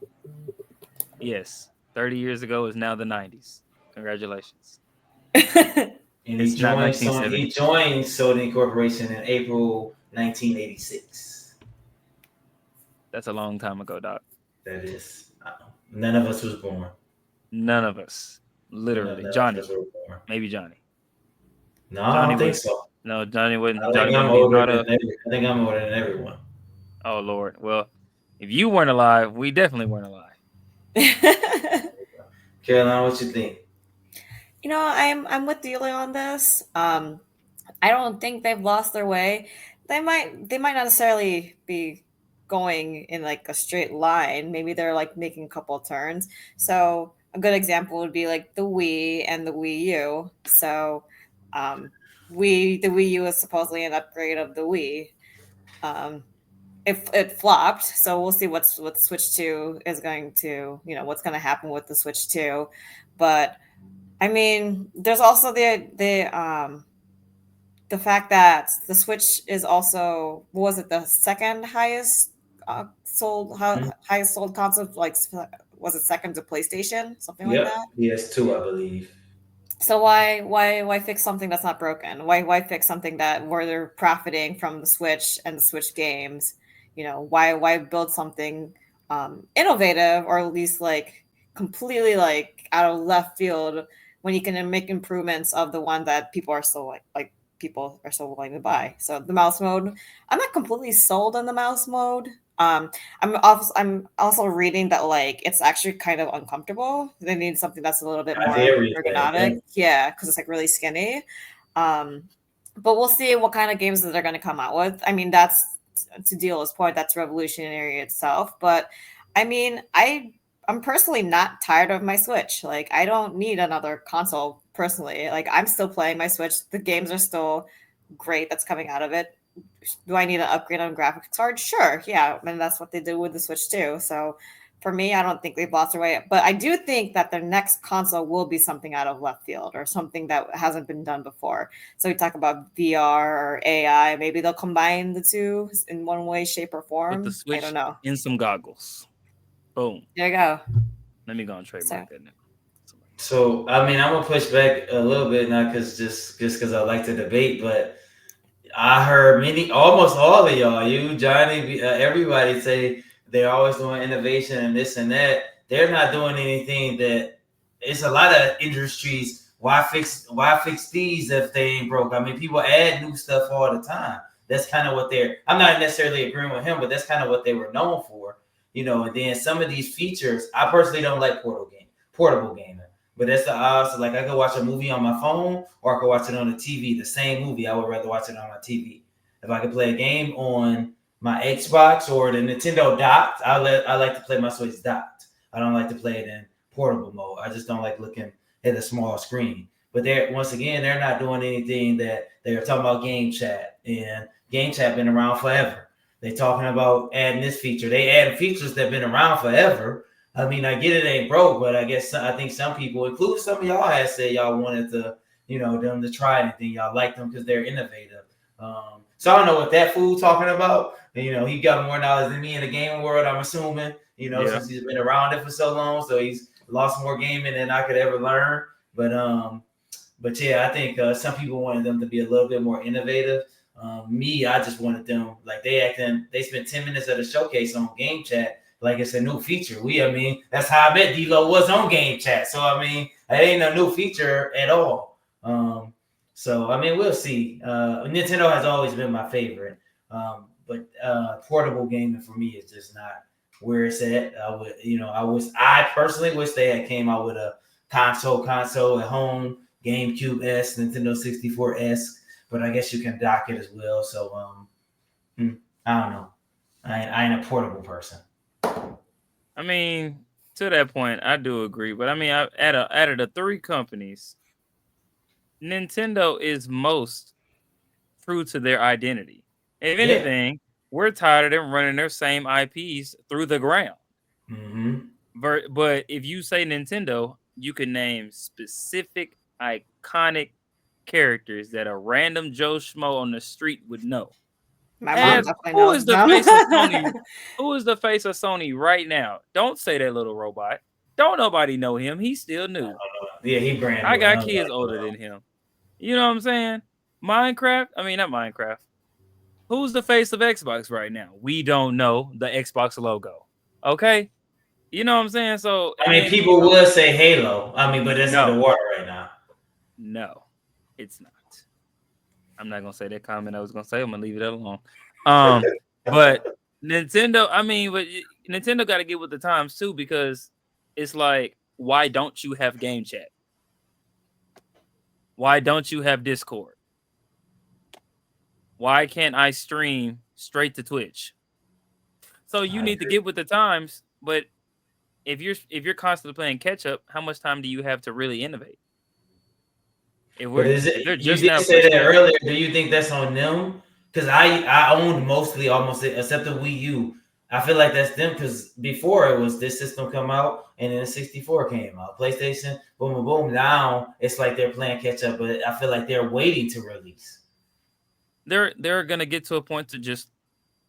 Yes. 30 years ago is now the 90s. Congratulations. And It's he not joined 1970. He joined Sony Corporation in April 1986. That's a long time ago, Doc. That is, none of us was born. None of us. Literally. None Johnny. of us were born. Maybe Johnny. No, Johnny I don't think was- so. No, Johnny wouldn't. I Johnny think I'm wouldn't be older thought than of. I think I'm older than everyone. Oh Lord. Well, if you weren't alive, we definitely weren't alive. Caroline, what you think? You know, I'm with Dealing on this. I don't think they've lost their way. They might not necessarily be going in like a straight line. Maybe they're like making a couple of turns. So a good example would be like the Wii and the Wii U. So the Wii U is supposedly an upgrade of the Wii. It flopped, so we'll see what Switch 2 is going to, what's going to happen with the Switch 2. But I mean, there's also the fact that the Switch is also, what was it, the second highest highest sold console? Like, was it second to PlayStation, something like that? PS2, I believe. So why fix something that's not broken? Why fix something that where they're profiting from the Switch and the Switch games? Why build something innovative, or at least like completely like out of left field, when you can make improvements of the one that people are still like people are still willing to buy. So the mouse mode, I'm not completely sold on the mouse mode. I'm also reading that like it's actually kind of uncomfortable. They need something that's a little bit more ergonomic. Yeah, because it's like really skinny. But we'll see what kind of games that they're going to come out with. I mean, that's to Deal's point, that's revolutionary itself. But I mean, I'm personally not tired of my Switch. Like, I don't need another console personally. Like, I'm still playing my Switch. The games are still great that's coming out of it. Do I need an upgrade on graphics card? Sure, yeah, and that's what they did with the Switch too. So for me, I don't think they've lost their way, but I do think that their next console will be something out of left field or something that hasn't been done before. So we talk about VR or AI. Maybe they'll combine the two in one way, shape, or form. With the Switch I don't know. in some goggles. Boom. There you go. Let me go and trademark that now. So I mean, I'm gonna push back a little bit, not just because I like to debate, but I heard almost all of y'all, you, Johnny, everybody say they're always doing innovation and this and that. They're not doing anything that. It's a lot of industries. Why fix these if they ain't broke? I mean, people add new stuff all the time. That's kind of what they're. I'm not necessarily agreeing with him, but that's kind of what they were known for, And then some of these features, I personally don't like portable gaming. But that's the odds. Like I could watch a movie on my phone, or I could watch it on the TV. The same movie, I would rather watch it on my TV. If I could play a game on my Xbox or the Nintendo docked, I like to play my Switch docked. I don't like to play it in portable mode. I just don't like looking at a small screen. But they're not doing anything that they're talking about game chat, and game chat been around forever. They talking about adding this feature. They add features that have been around forever. I mean, I get it ain't broke, but I think some people, including some of y'all, have said y'all wanted to, them to try anything. Y'all like them because they're innovative. So I don't know what that fool talking about. He got more knowledge than me in the gaming world, I'm assuming, since he's been around it for so long. So he's lost more gaming than I could ever learn. But yeah, I think some people wanted them to be a little bit more innovative. Me, I just wanted them like they spent 10 minutes at a showcase on game chat like it's a new feature. I mean, that's how I bet D-Lo was on game chat. So I mean, it ain't a new feature at all. So I mean, we'll see. Nintendo has always been my favorite, but portable gaming for me is just not where it's at. I personally wish they had came out with a console at home, GameCube S, Nintendo 64 S, but I guess you can dock it as well. So I don't know. I ain't a portable person. I mean, to that point, I do agree. But I mean, out of the three companies, Nintendo is most true to their identity. If anything, we're tired of them running their same IPs through the ground. Mm-hmm. But if you say Nintendo, you can name specific iconic characters that a random Joe Schmo on the street would know. My mom definitely who knows is the them. face of Sony? Who is the face of Sony right now? Don't say that little robot. Don't nobody know him. He's still new. Yeah, he brand new. I got kids older than him. You know what I'm saying? Minecraft? I mean, not Minecraft. Who's the face of Xbox right now? We don't know the Xbox logo. Okay? You know what I'm saying? So I mean, people will say Halo. I mean, but that's No. underwater right now. No, it's not. I'm not gonna say that comment I was gonna say. I'm gonna leave it alone. But Nintendo, I mean, but Nintendo got to get with the times too, because it's like, why don't you have game chat? Why don't you have Discord? Why can't I stream straight to Twitch? So you need to get with the times. But if you're constantly playing catch up, how much time do you have to really innovate? You did say that earlier. Do you think that's on them? Because I owned mostly almost except the Wii U. I feel like that's them because before it was this system come out and then the 64 came out. PlayStation, boom, boom, boom. Now it's like they're playing catch up, but I feel like they're waiting to release. They're gonna get to a point to just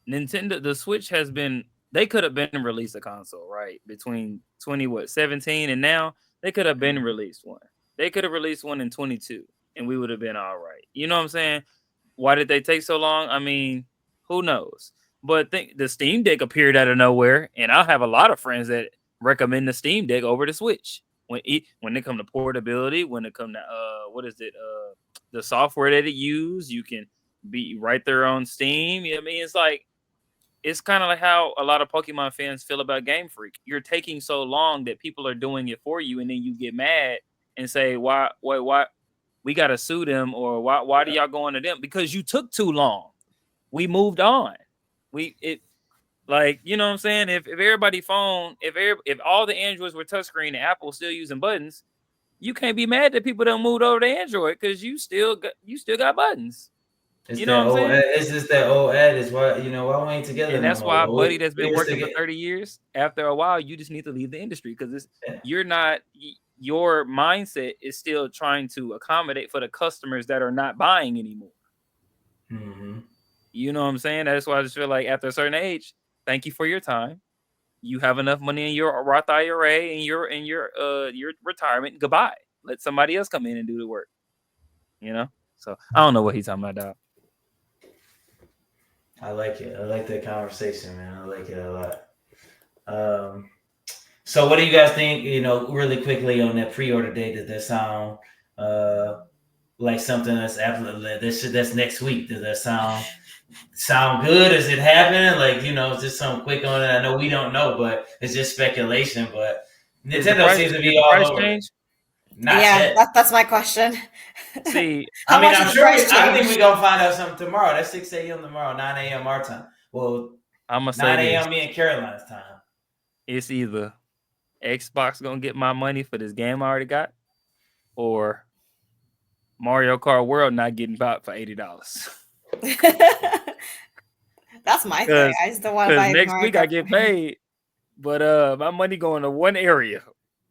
Nintendo. The Switch has been. They could have been released a console right between 17 and now. They could have been released one. They could have released one in 22 and we would have been all right. You know what I'm saying? Why did they take so long? I mean, who knows? But the Steam Deck appeared out of nowhere, and I have a lot of friends that recommend the Steam Deck over the Switch when it come to portability, when it come to the software that it use, you can be right there on Steam. You know what I mean? It's kind of like how a lot of Pokemon fans feel about Game Freak. You're taking so long that people are doing it for you, and then you get mad and say, why we gotta sue them, or why do y'all going to them? Because you took too long. We moved on. You know what I'm saying? If everybody phone, if all the Androids were touchscreen and Apple still using buttons, you can't be mad that people don't move over to Android because you still got buttons. It's what I'm saying? It's just that old adage. Why we ain't together? And that's why, buddy, that's been working for 30 years. After a while, you just need to leave the industry because you're not. Your mindset is still trying to accommodate for the customers that are not buying anymore. Mm-hmm. You know what I'm saying? That's why I just feel like after a certain age, thank you for your time. You have enough money in your Roth IRA and your retirement. Goodbye. Let somebody else come in and do the work. You know? So I don't know what he's talking about, dog. I like it. I like that conversation, man. I like it a lot. So what do you guys think, really quickly on that pre-order date? Does that sound like something that's next week? Does that sound good? Is it happening? Just something quick on it. I know we don't know, but it's just speculation. But Nintendo seems to be all over. Change? That's my question. See, I'm sure. I think we're gonna find out something tomorrow. That's 6 a.m. tomorrow, 9 a.m. our time. Well, I'm gonna say 9 a.m. me and Caroline's time. It's either Xbox gonna get my money for this game I already got, or Mario Kart World not getting bought for $80. That's my thing. I still want to buy next week I get paid, but my money going to one area.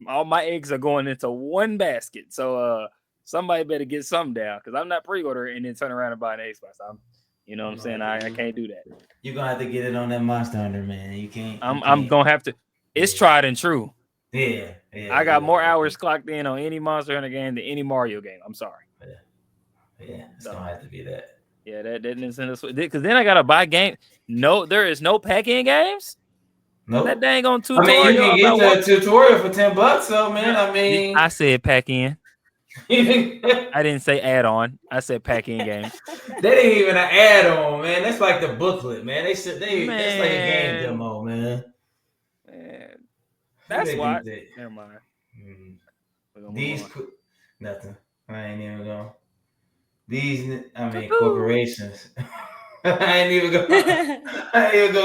All my eggs are going into one basket. So somebody better get something down because I'm not pre-ordering and then turn around and buy an Xbox. You know what I'm saying? I can't do that. You're gonna have to get it on that Monster Hunter, man. You can't. I'm gonna have to. It's tried and true. Yeah. I got more hours clocked in on any Monster Hunter game than any Mario game. I'm sorry. Yeah, it's gonna have to be that. Yeah, that didn't send us because then I gotta buy game. No, there is no pack-in games. Nope. That dang on I mean, you tutorial. can get the tutorial for $10, though, man. I mean, I said pack-in. they I didn't say add-on. I said pack-in games. ain't even an add-on, man. That's like the booklet, man. That's like a game demo, man. That's why. Never mind. Nothing. I ain't even going. Corporations. I ain't even gonna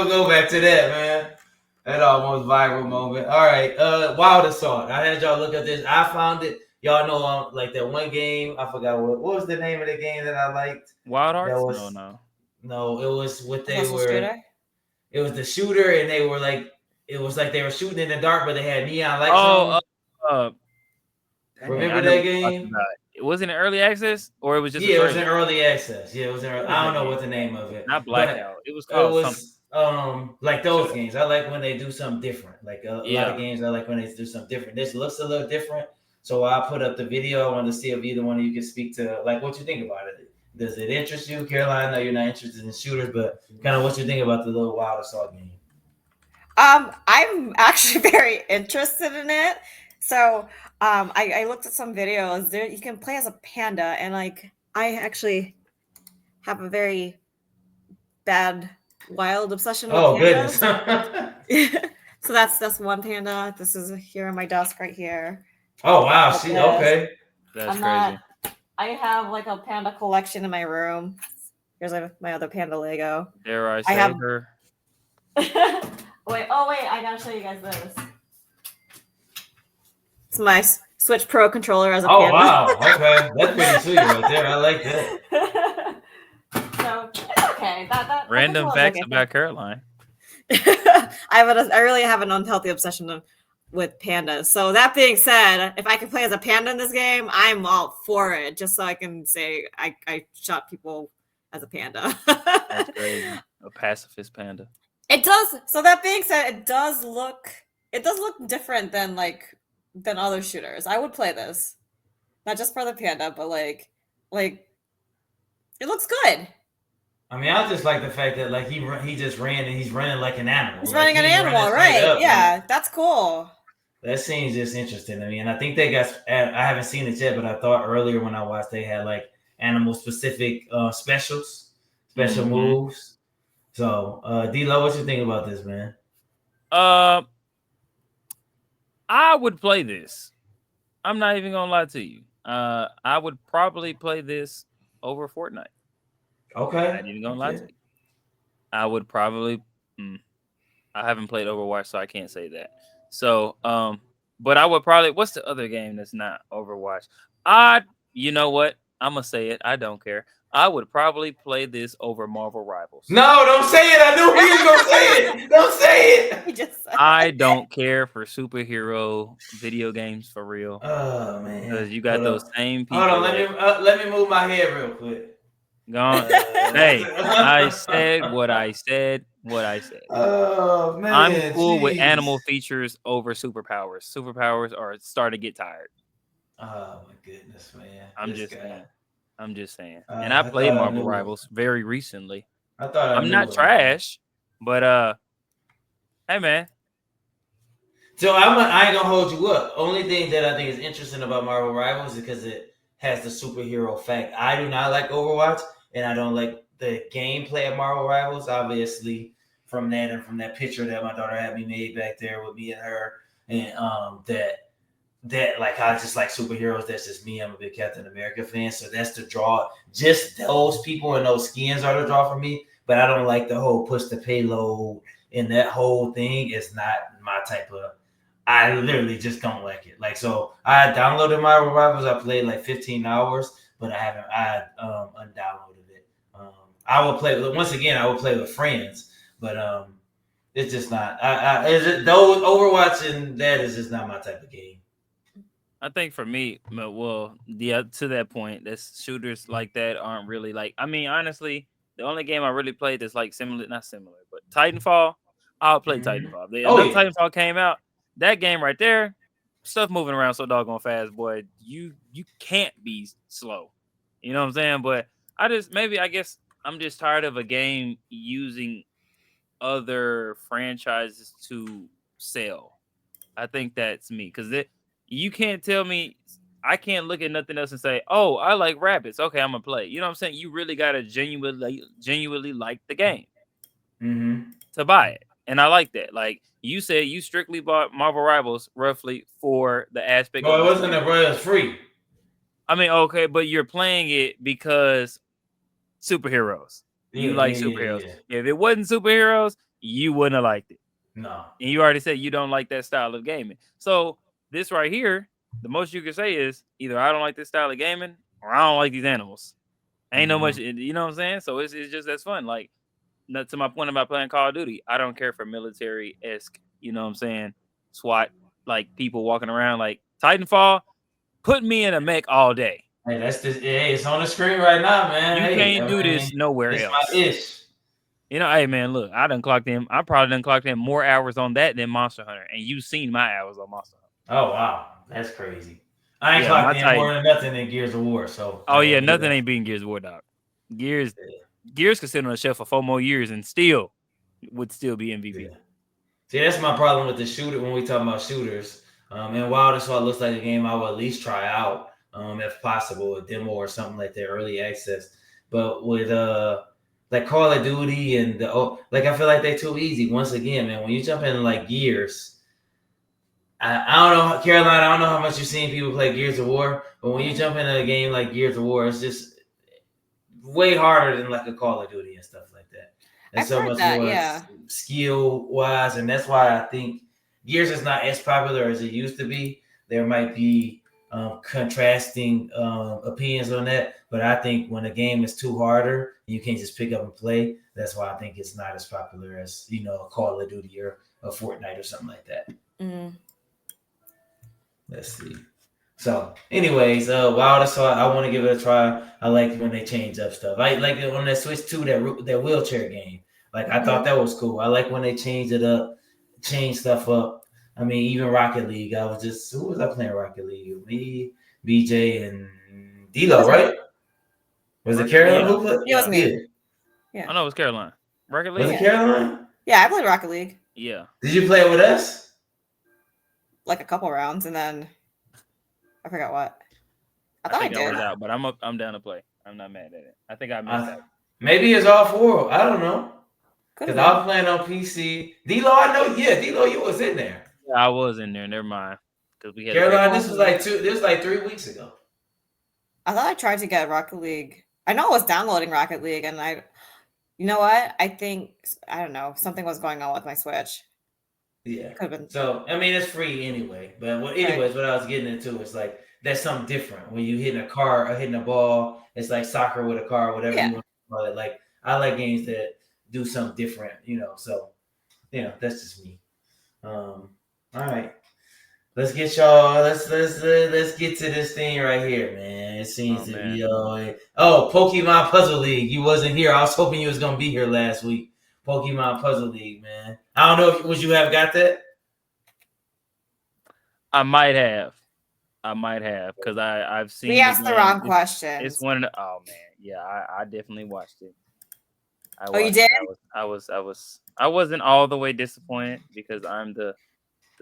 go back to that, man. That almost viral moment. All right, Wild Assault. I had y'all look at this. I found it. Y'all know, like that one game. I forgot what was the name of the game that I liked. Wild Hearts? No. It was what they were. Shooter? It was the shooter, and they were like, it was like they were shooting in the dark, but they had neon lights on. Remember that game? It wasn't in early access, or it was just it was in early access. Yeah, it was in. I don't know what the name of it. Not Blackout. It was called something. Like those games. I like when they do something different. Like a lot of games, I like when they do something different. This looks a little different, so I put up the video. I wanted to see if either one of you can speak to like what you think about it. Does it interest you, Caroline? I know you're not interested in shooters, but kind of what you think about the little Wild Assault game. I'm actually very interested in it. So I looked at some videos. There you can play as a panda, and like I actually have a very bad wild obsession with pandas. Goodness. So that's one panda. This is here on my desk right here. Oh wow, okay. That's crazy. I have like a panda collection in my room. Here's my other panda Lego. Dare I say her? wait, I gotta show you guys this. It's my Switch Pro controller as a panda. Oh wow, okay, that's pretty sweet right there. I like that. So it's okay. That random facts about Caroline. I really have an unhealthy obsession with pandas. So that being said, if I can play as a panda in this game, I'm all for it. Just so I can say I shot people as a panda. That's crazy. A pacifist panda. It does. So that being said, it does look different than other shooters. I would play this, not just for the panda, but like it looks good. I mean, I just like the fact that like he just ran and he's running like an animal. He's running an animal, right? Yeah, that's cool. That seems just interesting to me, and I think they got. I haven't seen it yet, but I thought earlier when I watched they had like animal specific special moves. So, D-Lo, what you think about this, man? I would play this. I'm not even gonna lie to you. I would probably play this over Fortnite. Okay. I'm not even gonna lie to you. I would probably. I haven't played Overwatch, so I can't say that. So, but I would probably. What's the other game that's not Overwatch? You know what? I'm gonna say it. I don't care. I would probably play this over Marvel Rivals. No, don't say it. I knew he was gonna say it. Don't say it. I don't care for superhero video games for real. Oh man, because you got those same people. Hold on, let me move my head real quick. Gone. Hey, I said what I said. Oh man, I'm cool with animal features over superpowers. Superpowers are starting to get tired. Oh my goodness, man! I'm just saying. And I played Marvel Rivals very recently. I'm not trash, but hey man. So I ain't gonna hold you up. Only thing that I think is interesting about Marvel Rivals is because it has the superhero fact. I do not like Overwatch, and I don't like the gameplay of Marvel Rivals. Obviously, from that picture that my daughter had me made back there with me and her, and that like I just like superheroes. That's just me. I'm a big Captain America fan, so that's the draw. Just those people and those skins are the draw for me. But I don't like the whole push the payload and that whole thing. Is not my type of. I literally just don't like it. Like, so I downloaded Marvel Rivals. I played like 15 hours, but I haven't. I undownloaded it. I will play once again. I will play with friends, but it's just not. Is it those Overwatch and that is just not my type of game. I think for me, well, to that point, that's shooters like that aren't really like. I mean, honestly, the only game I really played that's like not similar, but Titanfall. I'll play Titanfall. Titanfall came out. that game right there, stuff moving around so doggone fast, boy. You can't be slow. You know what I'm saying? But I guess I'm just tired of a game using other franchises to sell. I think that's me because you can't tell me I can't look at nothing else and say, "Oh, I like rabbits. Okay, I'm gonna play." You know what I'm saying? You really gotta genuinely like the game Mm-hmm. to buy it, and I like that. Like you said, you strictly bought Marvel Rivals roughly for the aspect of Well, it the wasn't story. a bro. It was free. I mean, okay, but you're playing it because superheroes. Yeah, You like yeah, superheroes. yeah, yeah. If it wasn't superheroes, you wouldn't have liked it. No. And you already said you don't like that style of gaming. So this right here, the most you can say is either I don't like this style of gaming or I don't like these animals. Ain't no much, you know what I'm saying? So it's just that's fun. Like to my point about playing Call of Duty, I don't care for military esque, you know what I'm saying? SWAT, like people walking around like Titanfall. Put me in a mech all day. Hey, that's just hey, it's on the screen right now, man. You Hey, can't I do mean, this nowhere it's my else. ish. You know, hey man, look, I probably done clocked in more hours on that than Monster Hunter, and you've seen my hours on Monster Hunter. Oh wow, that's crazy. I ain't Yeah, my clocked in more Titan. than nothing in Gears of War, so Oh I yeah, gotta give nothing that. ain't beating Gears of War, dog. Gears could sit on the shelf for 4 more years and still would still be MVP. Yeah. See, that's my problem with the shooter when we talk about shooters. And while this one looks like a game I will at least try out, if possible, a demo or something like that, early access. But with like Call of Duty and like I feel like they're too easy. Once again, man, when you jump in like Gears, I don't know, Carolina. I don't know how much you've seen people play Gears of War, but when you jump into a game like Gears of War, it's just way harder than like a Call of Duty and stuff like that. And I've so heard much that, more yeah. skill wise, and that's why I think Gears is not as popular as it used to be. There might be contrasting opinions on that, but I think when a game is too harder, you can't just pick up and play. That's why I think it's not as popular as a Call of Duty or a Fortnite or something like that. Mm. Let's see. So, anyways, Wild Assault, I want to give it a try. I like when they change up stuff. I like it when they switch to that wheelchair game. Like I thought that was cool. I like when they change it up, change stuff up. I mean, even Rocket League. I was just who was I playing Rocket League? Me, BJ, and D'Lo, right? Was it Caroline who played? It was Yeah. me. Yeah. I know it was Caroline. Rocket Was League? it Caroline? Yeah, I played Rocket League Yeah. Did you play it with us? like a couple rounds, and then I forgot what. I thought I think I did. was out, but I'm down to play. I'm not mad at it. I think I missed out. Maybe it's all four. I don't know. Could Because have I been. was playing on PC. D-Lo, I know. Yeah, D-Lo, you was in there. Yeah, I was in there. Never mind. Because we had Caroline, a this was like 3 weeks ago. I thought I tried to get Rocket League. I know I was downloading Rocket League, and you know what? I think I don't know. Something was going on with my Switch. Yeah. Could have been. So I mean, it's free anyway. But anyways, what I was getting into is like that's something different. When you hitting a car or hitting a ball, it's like soccer with a car, whatever Yeah. you want to call it. Like I like games that do something different, So that's just me. All right. Let's get y'all. Let's get to this thing right here, man. It seems to be Pokemon Puzzle League. You wasn't here. I was hoping you was gonna be here last week. Pokemon Puzzle League, man. I don't know if would you have got that. I might have because I've seen. We asked the wrong questions. It's one of the. Oh man, yeah, I definitely watched it. You did? I wasn't all the way disappointed because I'm the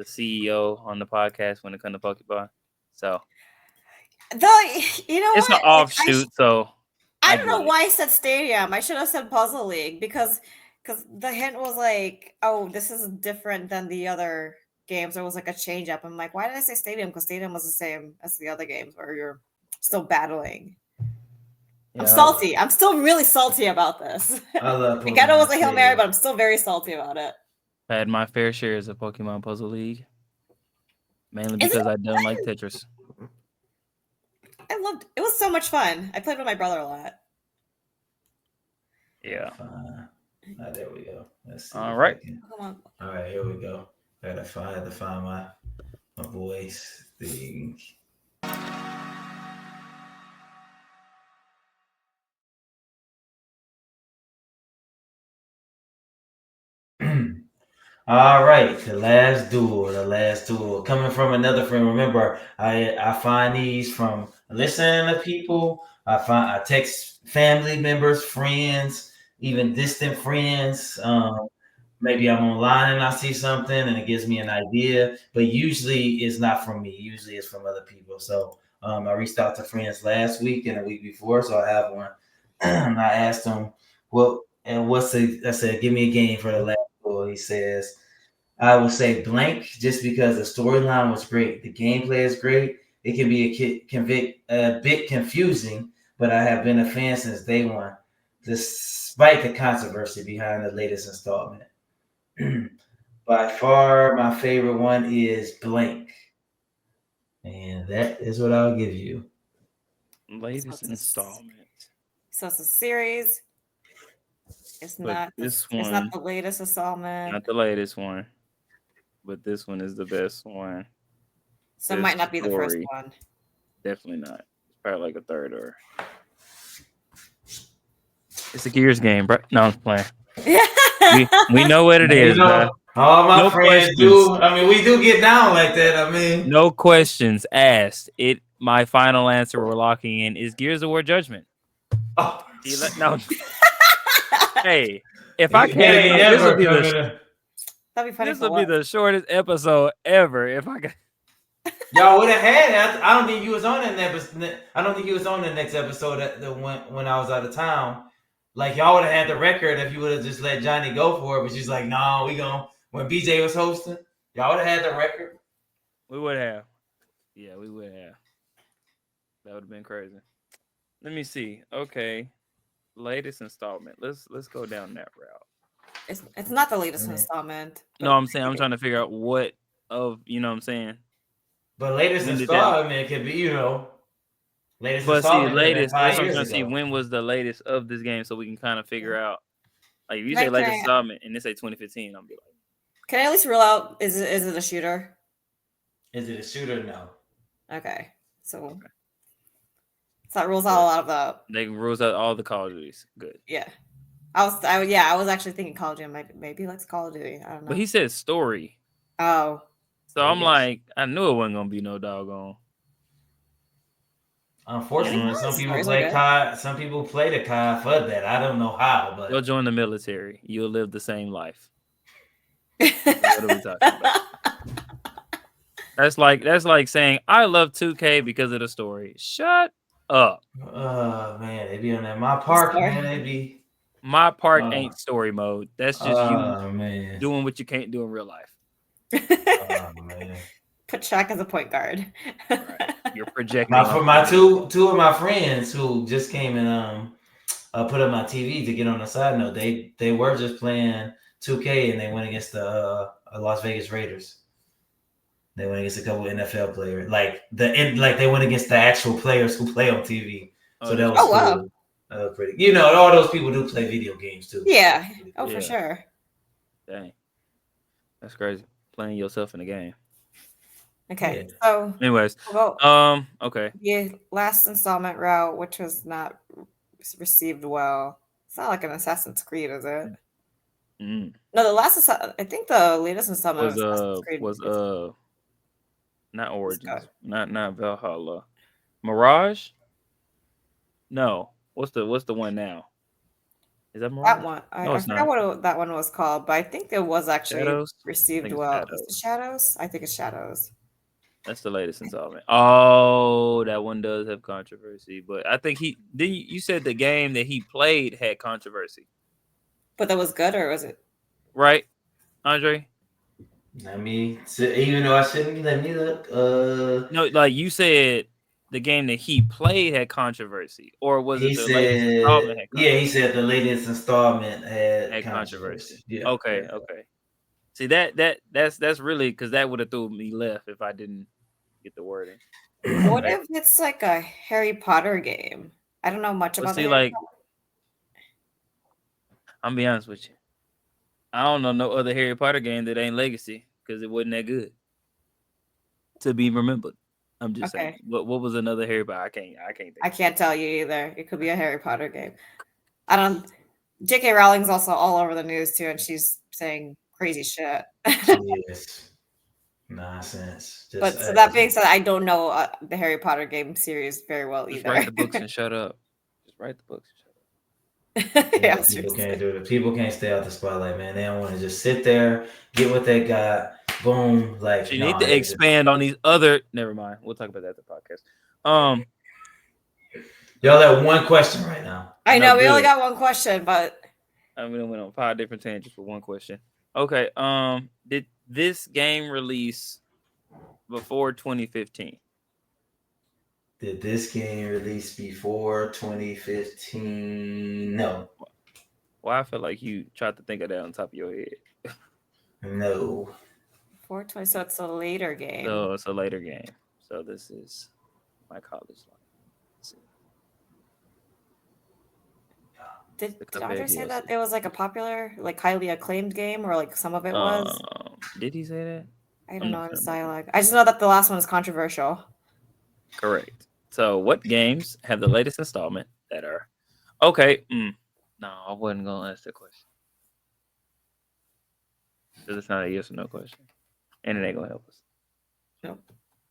CEO on the podcast when it comes to Pokemon. So it's an offshoot. I don't know why I said Stadium. I should have said Puzzle League because the hint was like, oh, this is different than the other games. There was like a change up. I'm like, why did I say Stadium? Because Stadium was the same as the other games where you're still battling. Yeah. I'm salty. I'm still really salty about this. I love Pokemon. I get it was a Hail Mary, but I'm still very salty about it. I had my fair shares of Pokemon Puzzle League. Mainly because I don't like Tetris. I loved it. Was so much fun. I played with my brother a lot. Yeah. There we go. Let's see. All right. Come on. All right, here we go. I had to find my voice thing. All right, the last duel, coming from another friend. Remember, I find these from listening to people. I text family members, friends, even distant friends. Maybe I'm online and I see something and it gives me an idea, but usually it's not from me. Usually it's from other people. So I reached out to friends last week and a week before, so I have one. And I asked them, what's the? I said, give me a game for the last duel. He says. I would say blank just because the storyline was great. The gameplay is great. It can be a bit confusing, but I have been a fan since day one, despite the controversy behind the latest installment. By far, my favorite one is blank, and that is what I'll give you. Latest So it's a, installment. so it's a series. It's But not this it's not one, the latest installment. not the latest one, but this one is the best one. So it might Best not be the first story. one. Definitely not. It's probably like a third or. It's a Gears game, bro. No, I'm playing. We know what it Man, is, bro. all my No friends questions. do. I mean, we do get down like that. I mean, No questions asked. My final answer we're locking in is Gears of War Judgment. oh, No. Hey, if I it came ain't in, this will never be coming. To, That'd be funny this for will be what? the shortest episode ever. If I got y'all would have had it. I don't think you was on that episode. I don't think you was on the next episode when I was out of town. Like y'all would have had the record if you would have just let Johnny go for it. But she's like, no, we going when BJ was hosting. Y'all would have had the record. we would have. Yeah, we would have. That would have been crazy. Let me see. Okay. Latest installment. Let's go down that route. It's not the latest Mhm. installment. No, I'm saying I'm trying to figure out what of what I'm saying. But latest When did that installment could be, latest But see, installment could have been latest, that's five what I'm years trying to see. ago. When was the latest of this game so we can kind of figure out. Like if you Can say I, latest can, I, installment and they say 2015, I'll be like, can I at least rule out is it a shooter? Is it a shooter? No. Okay. So okay. that rules out But a lot of the they rules out all the Call of Duties. Good. yeah. I was actually thinking Call of Duty maybe likes Call of Duty. I don't know. But he said story. Oh. So I I'm guess. like, I knew it wasn't gonna be no doggone. Unfortunately, some people stories are play good. COD. Some people play the COD for that. I don't know how, Go but join the military. You'll live the same life. What are we talking about? That's like saying I love 2K because of the story. Shut up. man, they be on that my park, Sorry. man. They be My park uh, ain't story mode. That's just you man. doing what you can't do in real life. Man. Put Shaq as a point guard. Right. You're projecting. For my two of my friends who just came and put up my TV to get on the side note, they were just playing 2K and they went against the Las Vegas Raiders. They went against a couple NFL players, like they went against the actual players who play on TV. So that was Oh, cool. wow. Pretty. All those people do play video games too. Yeah. So Oh, for Yeah. sure. Dang. That's crazy. Playing yourself in the game. Okay. Yeah. So Anyways, well, okay. the last installment route, which was not received well. It's not like an Assassin's Creed, is it? Mm. No, I think the latest installment Was of Assassin's Creed not Origins, not Valhalla, Mirage. No, what's the one now? Is that Mirage? that one. No, I it's forgot not. what that one was called, but I think it was actually Shadows. I received think it's well. Is Shadows. it Shadows? I think it's Shadows. That's the latest installment. Oh, that one does have controversy, but I think you said the game that he played had controversy, But that was good, or was it? right, Andre? Even though I shouldn't, let me look. No, like you said, the game that he played had controversy, or was it the latest installment had controversy? Yeah, he said the latest installment had controversy. Yeah. Okay, yeah. okay. See that's really because that would have threw me left if I didn't get the wording. What if it's like a Harry Potter game? I don't know much about See, the like, I'm be honest with you. I don't know no other Harry Potter game that ain't Legacy because it wasn't that good to be remembered. I'm just saying. What was another Harry Potter? I can't think. I can't tell you either. It could be a Harry Potter game. I don't. J.K. Rowling's also all over the news too, and she's saying crazy shit. She is nonsense. But so that being said, I don't know the Harry Potter game series very well Just either. write the books and shut up. Just write the books and shut up. Yeah, people seriously. can't do it. People can't stay out the spotlight, man. They don't want to just sit there, get what they got, boom. Like You no, need to expand on these other. Never mind. We'll talk about that at the podcast. Y'all have one question right now. I know we good. only got one question, but I mean, I went on 5 different tangents for one question. Okay. Did this game release before 2015? Did this game release before 2015? No. Well, I feel like you tried to think of that on top of your head. No. 420, so it's a later game. So it's a later game. So this is my college life. Did Andre say that it was like a popular, like highly acclaimed game, or like some of it was? Did he say that? I don't know. It's dialogue. I just know that the last one is controversial. Correct. So, what games have the latest installment that are okay? No, I wasn't gonna ask that question because it's not a yes or no question, and it ain't gonna help us. Nope.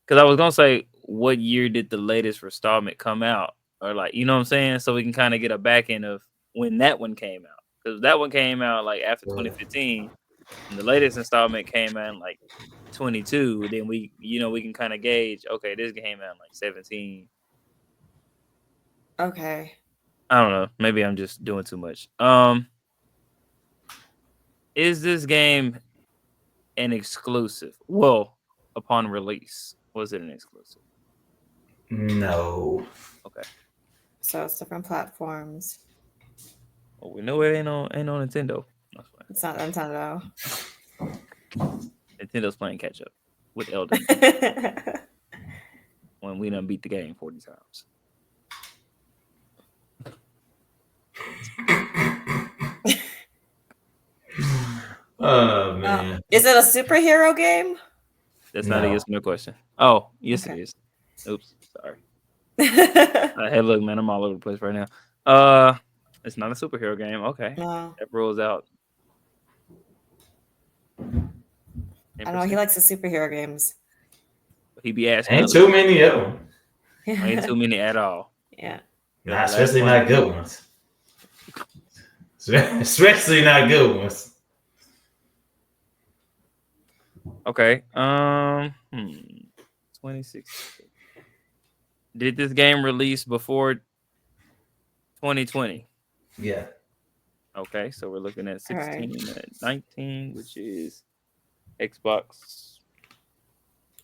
Because I was gonna say, what year did the latest installment come out, or like, you know what I'm saying, so we can kind of get a back end of when that one came out, because that one came out like after 2015, and the latest installment came out in like 22. Then we can kind of gauge. Okay, this came out in like 17. Okay. I don't know. Maybe I'm just doing too much. Is this game an exclusive? Well, upon release, was it an exclusive? No. Okay. So it's different platforms. Well, we know it ain't on Nintendo. That's fine. It's not Nintendo. Nintendo's playing catch up with Elden when we done beat the game 40 times. Oh man. Is it a superhero game? That's not a yes or no question. Oh, yes it is. Oops, sorry. Hey, look, man, I'm all over the place right now. It's not a superhero game. Okay. No. That rules out. I know he likes the superhero games. He be asking. Ain't too many of them. Ain't too many at all. Yeah. Nah, especially not good ones. Especially not good ones. Okay. 2016. Did this game release before 2020? Yeah. Okay, so we're looking at 16 and 19, which is Xbox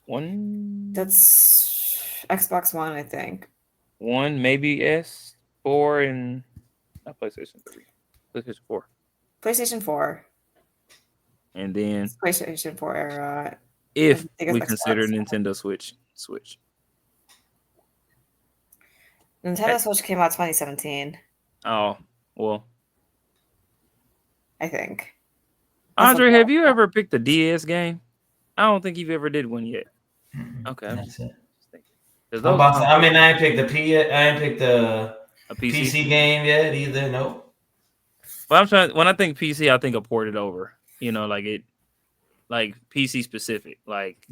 One. That's Xbox One, I think. One, maybe S4, and not PlayStation 3. PlayStation 4. PlayStation 4. And then it's PlayStation 4 era. If we consider Nintendo Switch. Nintendo Switch came out 2017. Oh, well. I think. Andre, have you ever picked a DS game? I don't think you've ever did one yet. Okay. That's it. I ain't picked a PC game yet either. Nope. But when I think PC, I think of ported over. You know, like PC specific. Like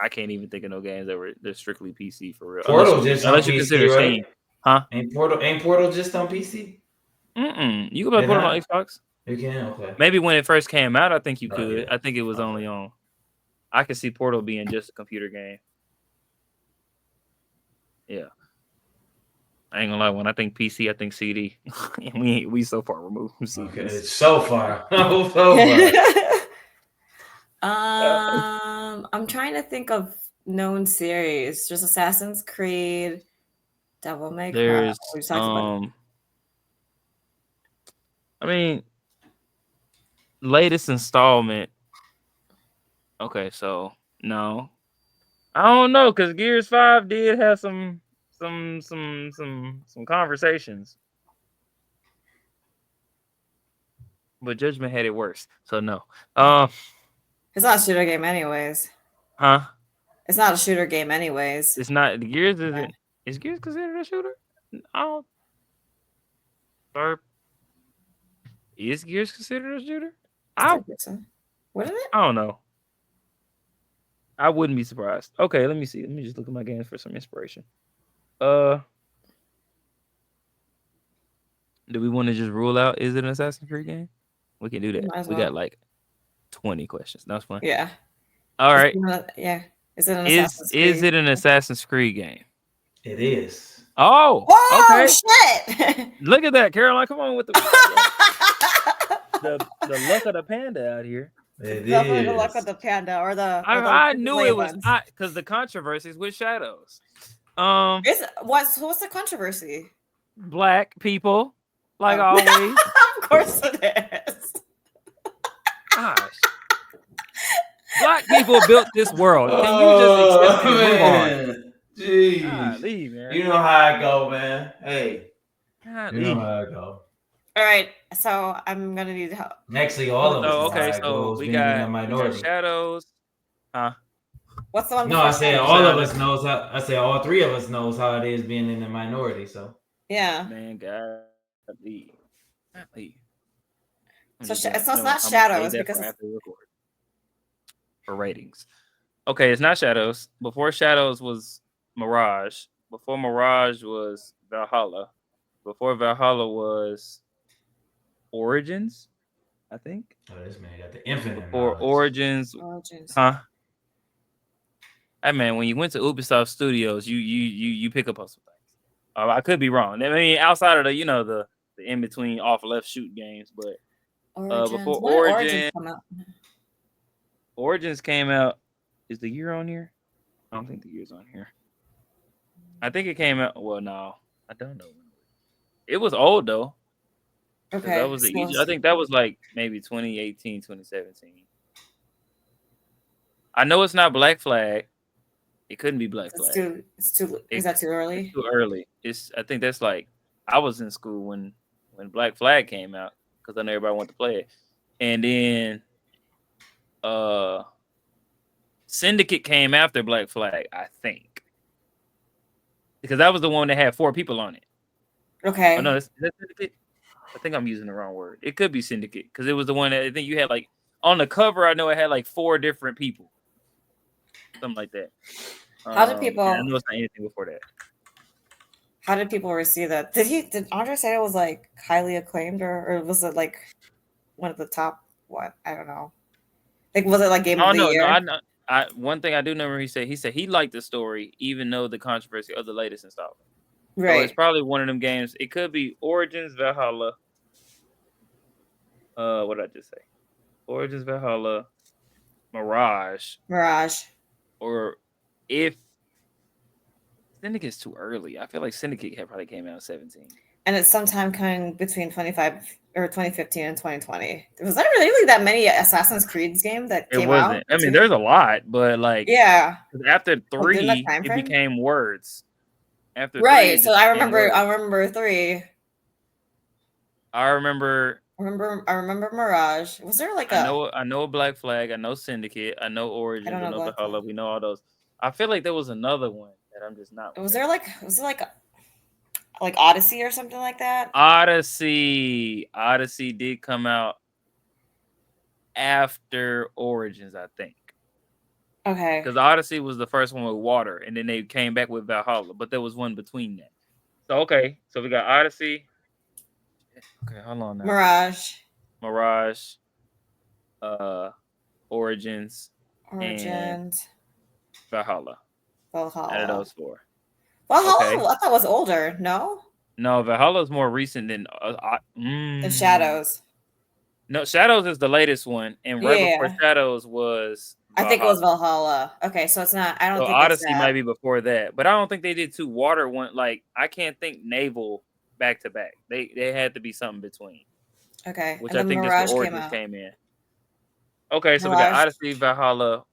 I can't even think of no games they're strictly PC for real. Portal just unless on you PC, consider right? Steam, huh? Ain't Portal just on PC? You can play Portal on Xbox. You can, okay. Maybe when it first came out, I think you could. Yeah. I think it was only on. I could see Portal being just a computer game. Yeah. I ain't gonna lie. When I think PC, I think CD. we so far removed from CDs. Okay, it's so far. I'm trying to think of known series. Just Assassin's Creed, Devil May Cry. There's I mean, latest installment. Okay, so no, I don't know because Gears 5 did have some conversations, but Judgment had it worse. So no, it's not a shooter game, anyways. Huh? It's not a shooter game, anyways. It's not. Gears isn't. Is Gears considered a shooter? I don't. Or is Gears considered a shooter? Wouldn't it? I don't know. I wouldn't be surprised. Okay, let me see. Let me just look at my games for some inspiration. Do we want to just rule out? Is it an Assassin's Creed game? We can do that. Might as We well. got like 20 questions. That's fine. Yeah. All right. Yeah. Is it an Is Assassin's Creed? it an Assassin's Creed game? It is. Oh, Whoa, okay. shit! Look at that, Caroline. Come on with the luck of the panda out here. It Definitely is. the luck of the panda or the. I knew it was because the controversies with shadows. What's the controversy? Black people, like Oh. always. Of course it is. Gosh. Black people built this world. Can you just accept it and move on? Jeez. Golly, man. You know how I go, man. Hey. Golly. You know how I go. All right, so I'm gonna need help. Actually, all of us. So is okay, how it so goes, we being in the got minority. shadows. What's the one? No, I before said Shadows? all of us knows how. I said all three of us knows how it is being in the minority. So Yeah. Man, golly. So it's not Shadows because for ratings. Okay, it's not Shadows. Before Shadows was Mirage. Before Mirage was Valhalla. Before Valhalla was Origins, I think. oh, this man got the infinite. Before knowledge. Origins, huh? Hey man, when you went to Ubisoft Studios, you pick up on some things. I could be wrong. I mean, outside of the in between off left shoot games, but before Origins came out. Is the year on here? I don't think the year's on here. I think it came out. Well, no, I don't know. It was old though. Okay. That was I think that was like maybe 2018, 2017. I know it's not Black Flag. It couldn't be Black Flag. Is that too early? It's too early. I think that's like I was in school when Black Flag came out because I know everybody wanted to play it, and then Syndicate came after Black Flag, I think, because that was the one that had 4 people on it. Okay. Oh no, is that Syndicate? I think I'm using the wrong word. It could be Syndicate because it was the one that I think you had like on the cover. I know it had like 4 different people, something like that. How did people? I know it's not anything before that. How did people receive that? Did Andre say it was like highly acclaimed, or was it like one of the top? What, I don't know. Like, was it like game of the year? No, one thing I do remember he said he liked the story even though the controversy of the latest installment. Right. So it's probably one of them games. It could be Origins, Valhalla. What did I just say? Origins, Valhalla, Mirage. Or if Syndicate's too early. I feel like Syndicate probably came out in 17. And it's sometime coming between 2015 and 2020. Was there really that many Assassin's Creed games that came out? It wasn't. I mean, there's a lot, but like after 3, it became words. After 3, so I remember 3. I remember Mirage. Was there like I know Black Flag. I know Syndicate. I know Origins. I know Valhalla. We know all those. I feel like there was another one that I'm just not. Was it like Odyssey or something like that? Odyssey did come out after Origins, I think. Okay. Because Odyssey was the first one with water, and then they came back with Valhalla, but there was one between that. So we got Odyssey. Okay, hold on now. Mirage. Origins. And Valhalla. Out of those 4. Valhalla, I thought was older. No, Valhalla is more recent than the Shadows. No, Shadows is the latest one, and right before Shadows was Valhalla. I think it was Valhalla. Okay, so it's not. I don't think Odyssey might be before that, but I don't think they did 2 water one. Like I can't think naval back to back. They had to be something between. Okay, which I think that's where Origins came in. Okay, so we got Odyssey, Valhalla,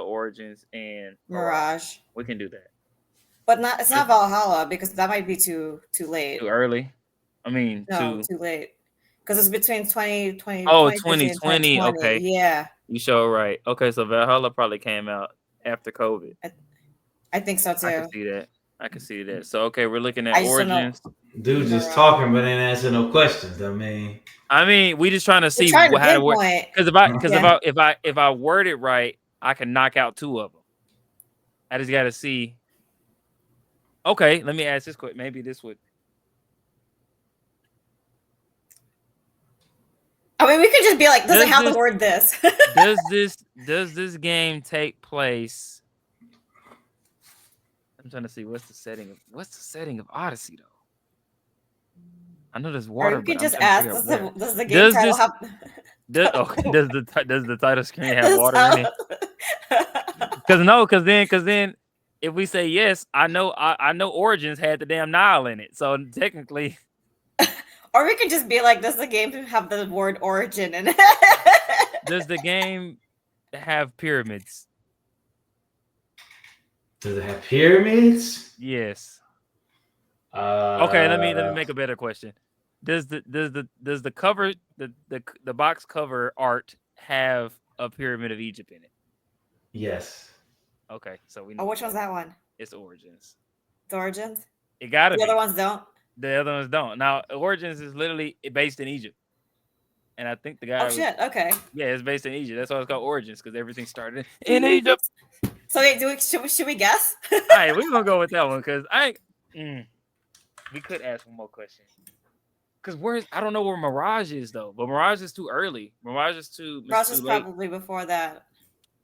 Origins, and Mirage. We can do that, but it's not Valhalla because that might be too late. Too early. I mean, too late because it's between 2020. Oh, 2020. Okay, yeah. You sure right. Okay, so Valhalla probably came out after COVID. I think so too. I can see that. So okay, we're looking at Origins. Dude just talking, but ain't answering no questions. I mean, we just trying to see trying to how to work. pinpoint. Because if I word it right, I can knock out 2 of them. I just got to see. Okay, let me ask this quick. Maybe this would. I mean, we could just be like, does it have the word this? does this game take place? I'm trying to see what's the setting of Odyssey though. I know there's water. Or you could but just I'm ask, does the game title have? Does the title screen have water in it? Because then if we say yes, I know Origins had the damn Nile in it. So technically. Or we could just be like, does the game have the word origin in it? Does the game have pyramids? Does it have pyramids? Yes. Okay, let me make a better question. Does the cover the box cover art have a pyramid of Egypt in it? Yes. Okay, so we know. Oh, which one's that one? It's Origins. It's Origins? It gotta be. The other ones don't? The other ones don't. Now, Origins is literally based in Egypt. And I think the guy. Oh, shit. Okay. Yeah, it's based in Egypt. That's why it's called Origins, because everything started in Egypt. So, wait, should we guess? All right, we're going to go with that one, because we could ask one more question. Because I don't know where Mirage is, though. But Mirage is too early. Mirage is probably before that.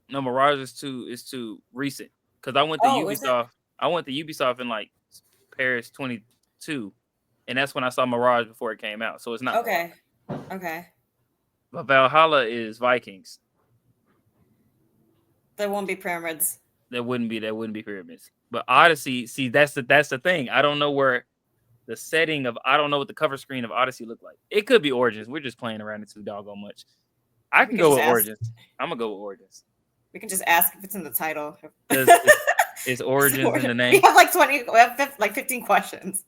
No, Mirage is too recent. Because I went to Ubisoft. I went to Ubisoft in, like, Paris 22. And that's when I saw Mirage before it came out. So it's not. Okay. Okay. But Valhalla is Vikings. There won't be pyramids. There wouldn't be pyramids. But Odyssey, see, that's the thing. I don't know where the setting of. I don't know what the cover screen of Odyssey looked like. It could be Origins. We're just playing around it too doggone much. I can go with Origins. I'm gonna go with Origins. We can just ask if it's in the title. Is Origins in the name? We have like 20. We have like 15 questions.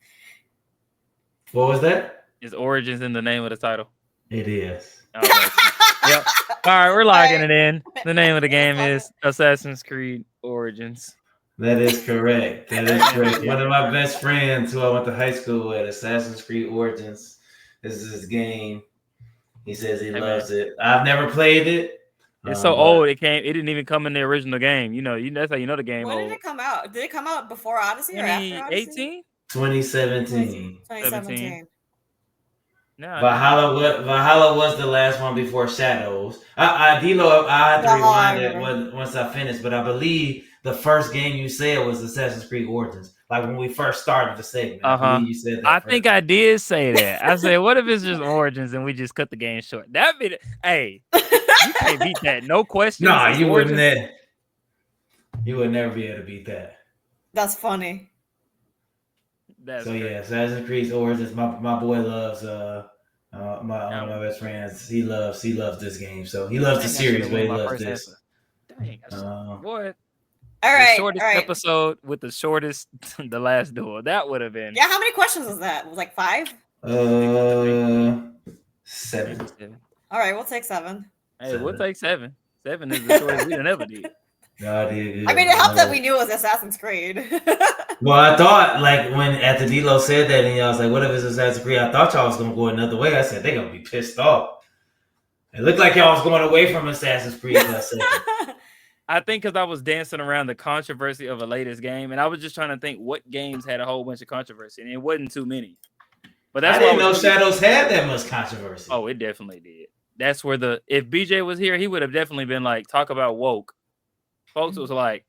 What was that? Is Origins in the name of the title? It is. Yep. All right, we're locking it in. The name of the game is Assassin's Creed Origins. That is correct. That is correct. One of my best friends who I went to high school with, Assassin's Creed Origins. This is his game. He says he loves it. I've never played it. It's so old. It didn't even come in the original game. That's how you know the game. When did it come out? Did it come out before Odyssey or after Odyssey? 2017. 2017. No, Valhalla was the last one before Shadows. D-Lo, I had to rewind it once I finished, but I believe the first game you said was Assassin's Creed Origins. Like when we first started the segment, I believe you said that. I think I did say that. I said, "What if it's just Origins and we just cut the game short?" That'd be hey, you can't beat that. No question. Nah, you wouldn't. You would never be able to beat that. That's funny. Assassin's Creed Origins. My boy loves one of my best friends. He loves this game. So he loves the series, but he loves this. Dang, boy. All right. The shortest episode with the shortest, the last duel. That would have been. Yeah, how many questions was that? It was like 5? 7. All right, we'll take 7. Hey, we'll take 7. 7 is the shortest we ever did. No, dude, I mean, it helped that we knew it was Assassin's Creed. Well, I thought, like, when after D-Lo said that, and y'all was like, what if it's Assassin's Creed? I thought y'all was going to go another way. I said, they're going to be pissed off. It looked like y'all was going away from Assassin's Creed for a second. I think because I was dancing around the controversy of a latest game, and I was just trying to think what games had a whole bunch of controversy, and it wasn't too many. But that's I didn't know Shadows had that much controversy. Oh, it definitely did. That's where if BJ was here, he would have definitely been like, talk about woke. Folks was like,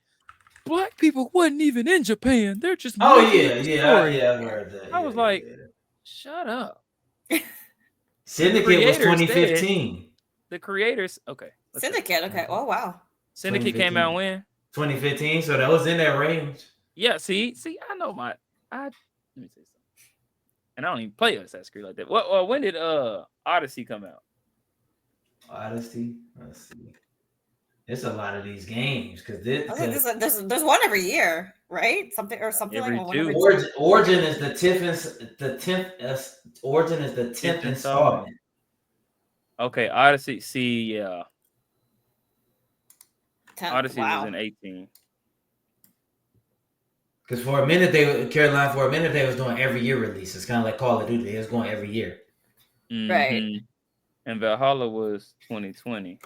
black people wasn't even in Japan. They're just I heard that. I was like, shut up. Syndicate was 2015. The creators, okay. Syndicate, okay. Oh wow. Syndicate came out when? 2015, so that was in that range. Yeah, see, I know let me say something. And I don't even play Assassin's Creed like that. Well, when did Odyssey come out? Odyssey? Let's see. It's a lot of these games because there's one every year, right? Something every like two. Origin is the 10th installment. Okay, Odyssey. See, yeah. 10th, Odyssey was in 18. Because Carolina for a minute they was doing every year releases, kind of like Call of Duty. They was going every year. Right. And Valhalla was 2020.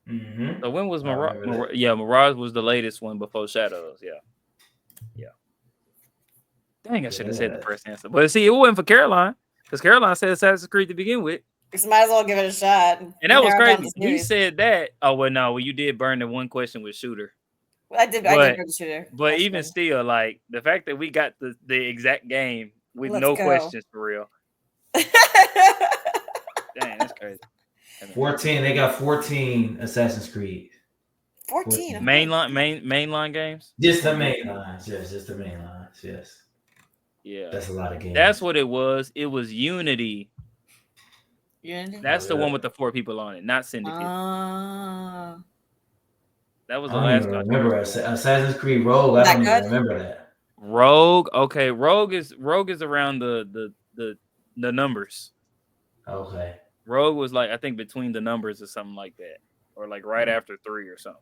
Mm-hmm. So when was I Mirage? remember that. Yeah, Mirage was the latest one before Shadows. Yeah. Dang, I should have said the Yeah. first answer. But see, it wasn't for Caroline because Caroline said Assassin's Creed to begin with. We might as well give it a shot. And that was Narrow down crazy. the He series. said that. Oh, well, no. Well, you did burn the one question with Shooter. I did But, burn the shooter. but even still, like, the fact that we got the exact game with Let's no go. questions for real. Dang, that's crazy. 14. They got 14 Assassin's Creed. 14. Mainline games? Just the main lines. Yes, just the main lines. Yes. Yeah. That's a lot of games. That's what it was. It was Unity. Unity? That's the one with the 4 people on it, not Syndicate. That was the I don't last even one. remember Assassin's Creed Rogue. I don't even remember that. Rogue, okay. Rogue is around the numbers. Okay. Rogue was like I think between the numbers or something like that, or like right after 3 or something.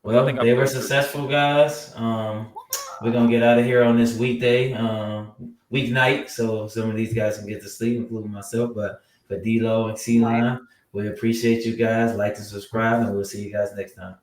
Well, they were successful, guys. We're gonna get out of here on this weeknight, so some of these guys can get to sleep, including myself. But for D-Lo and C-Line, we appreciate you guys. Like and subscribe, and we'll see you guys next time.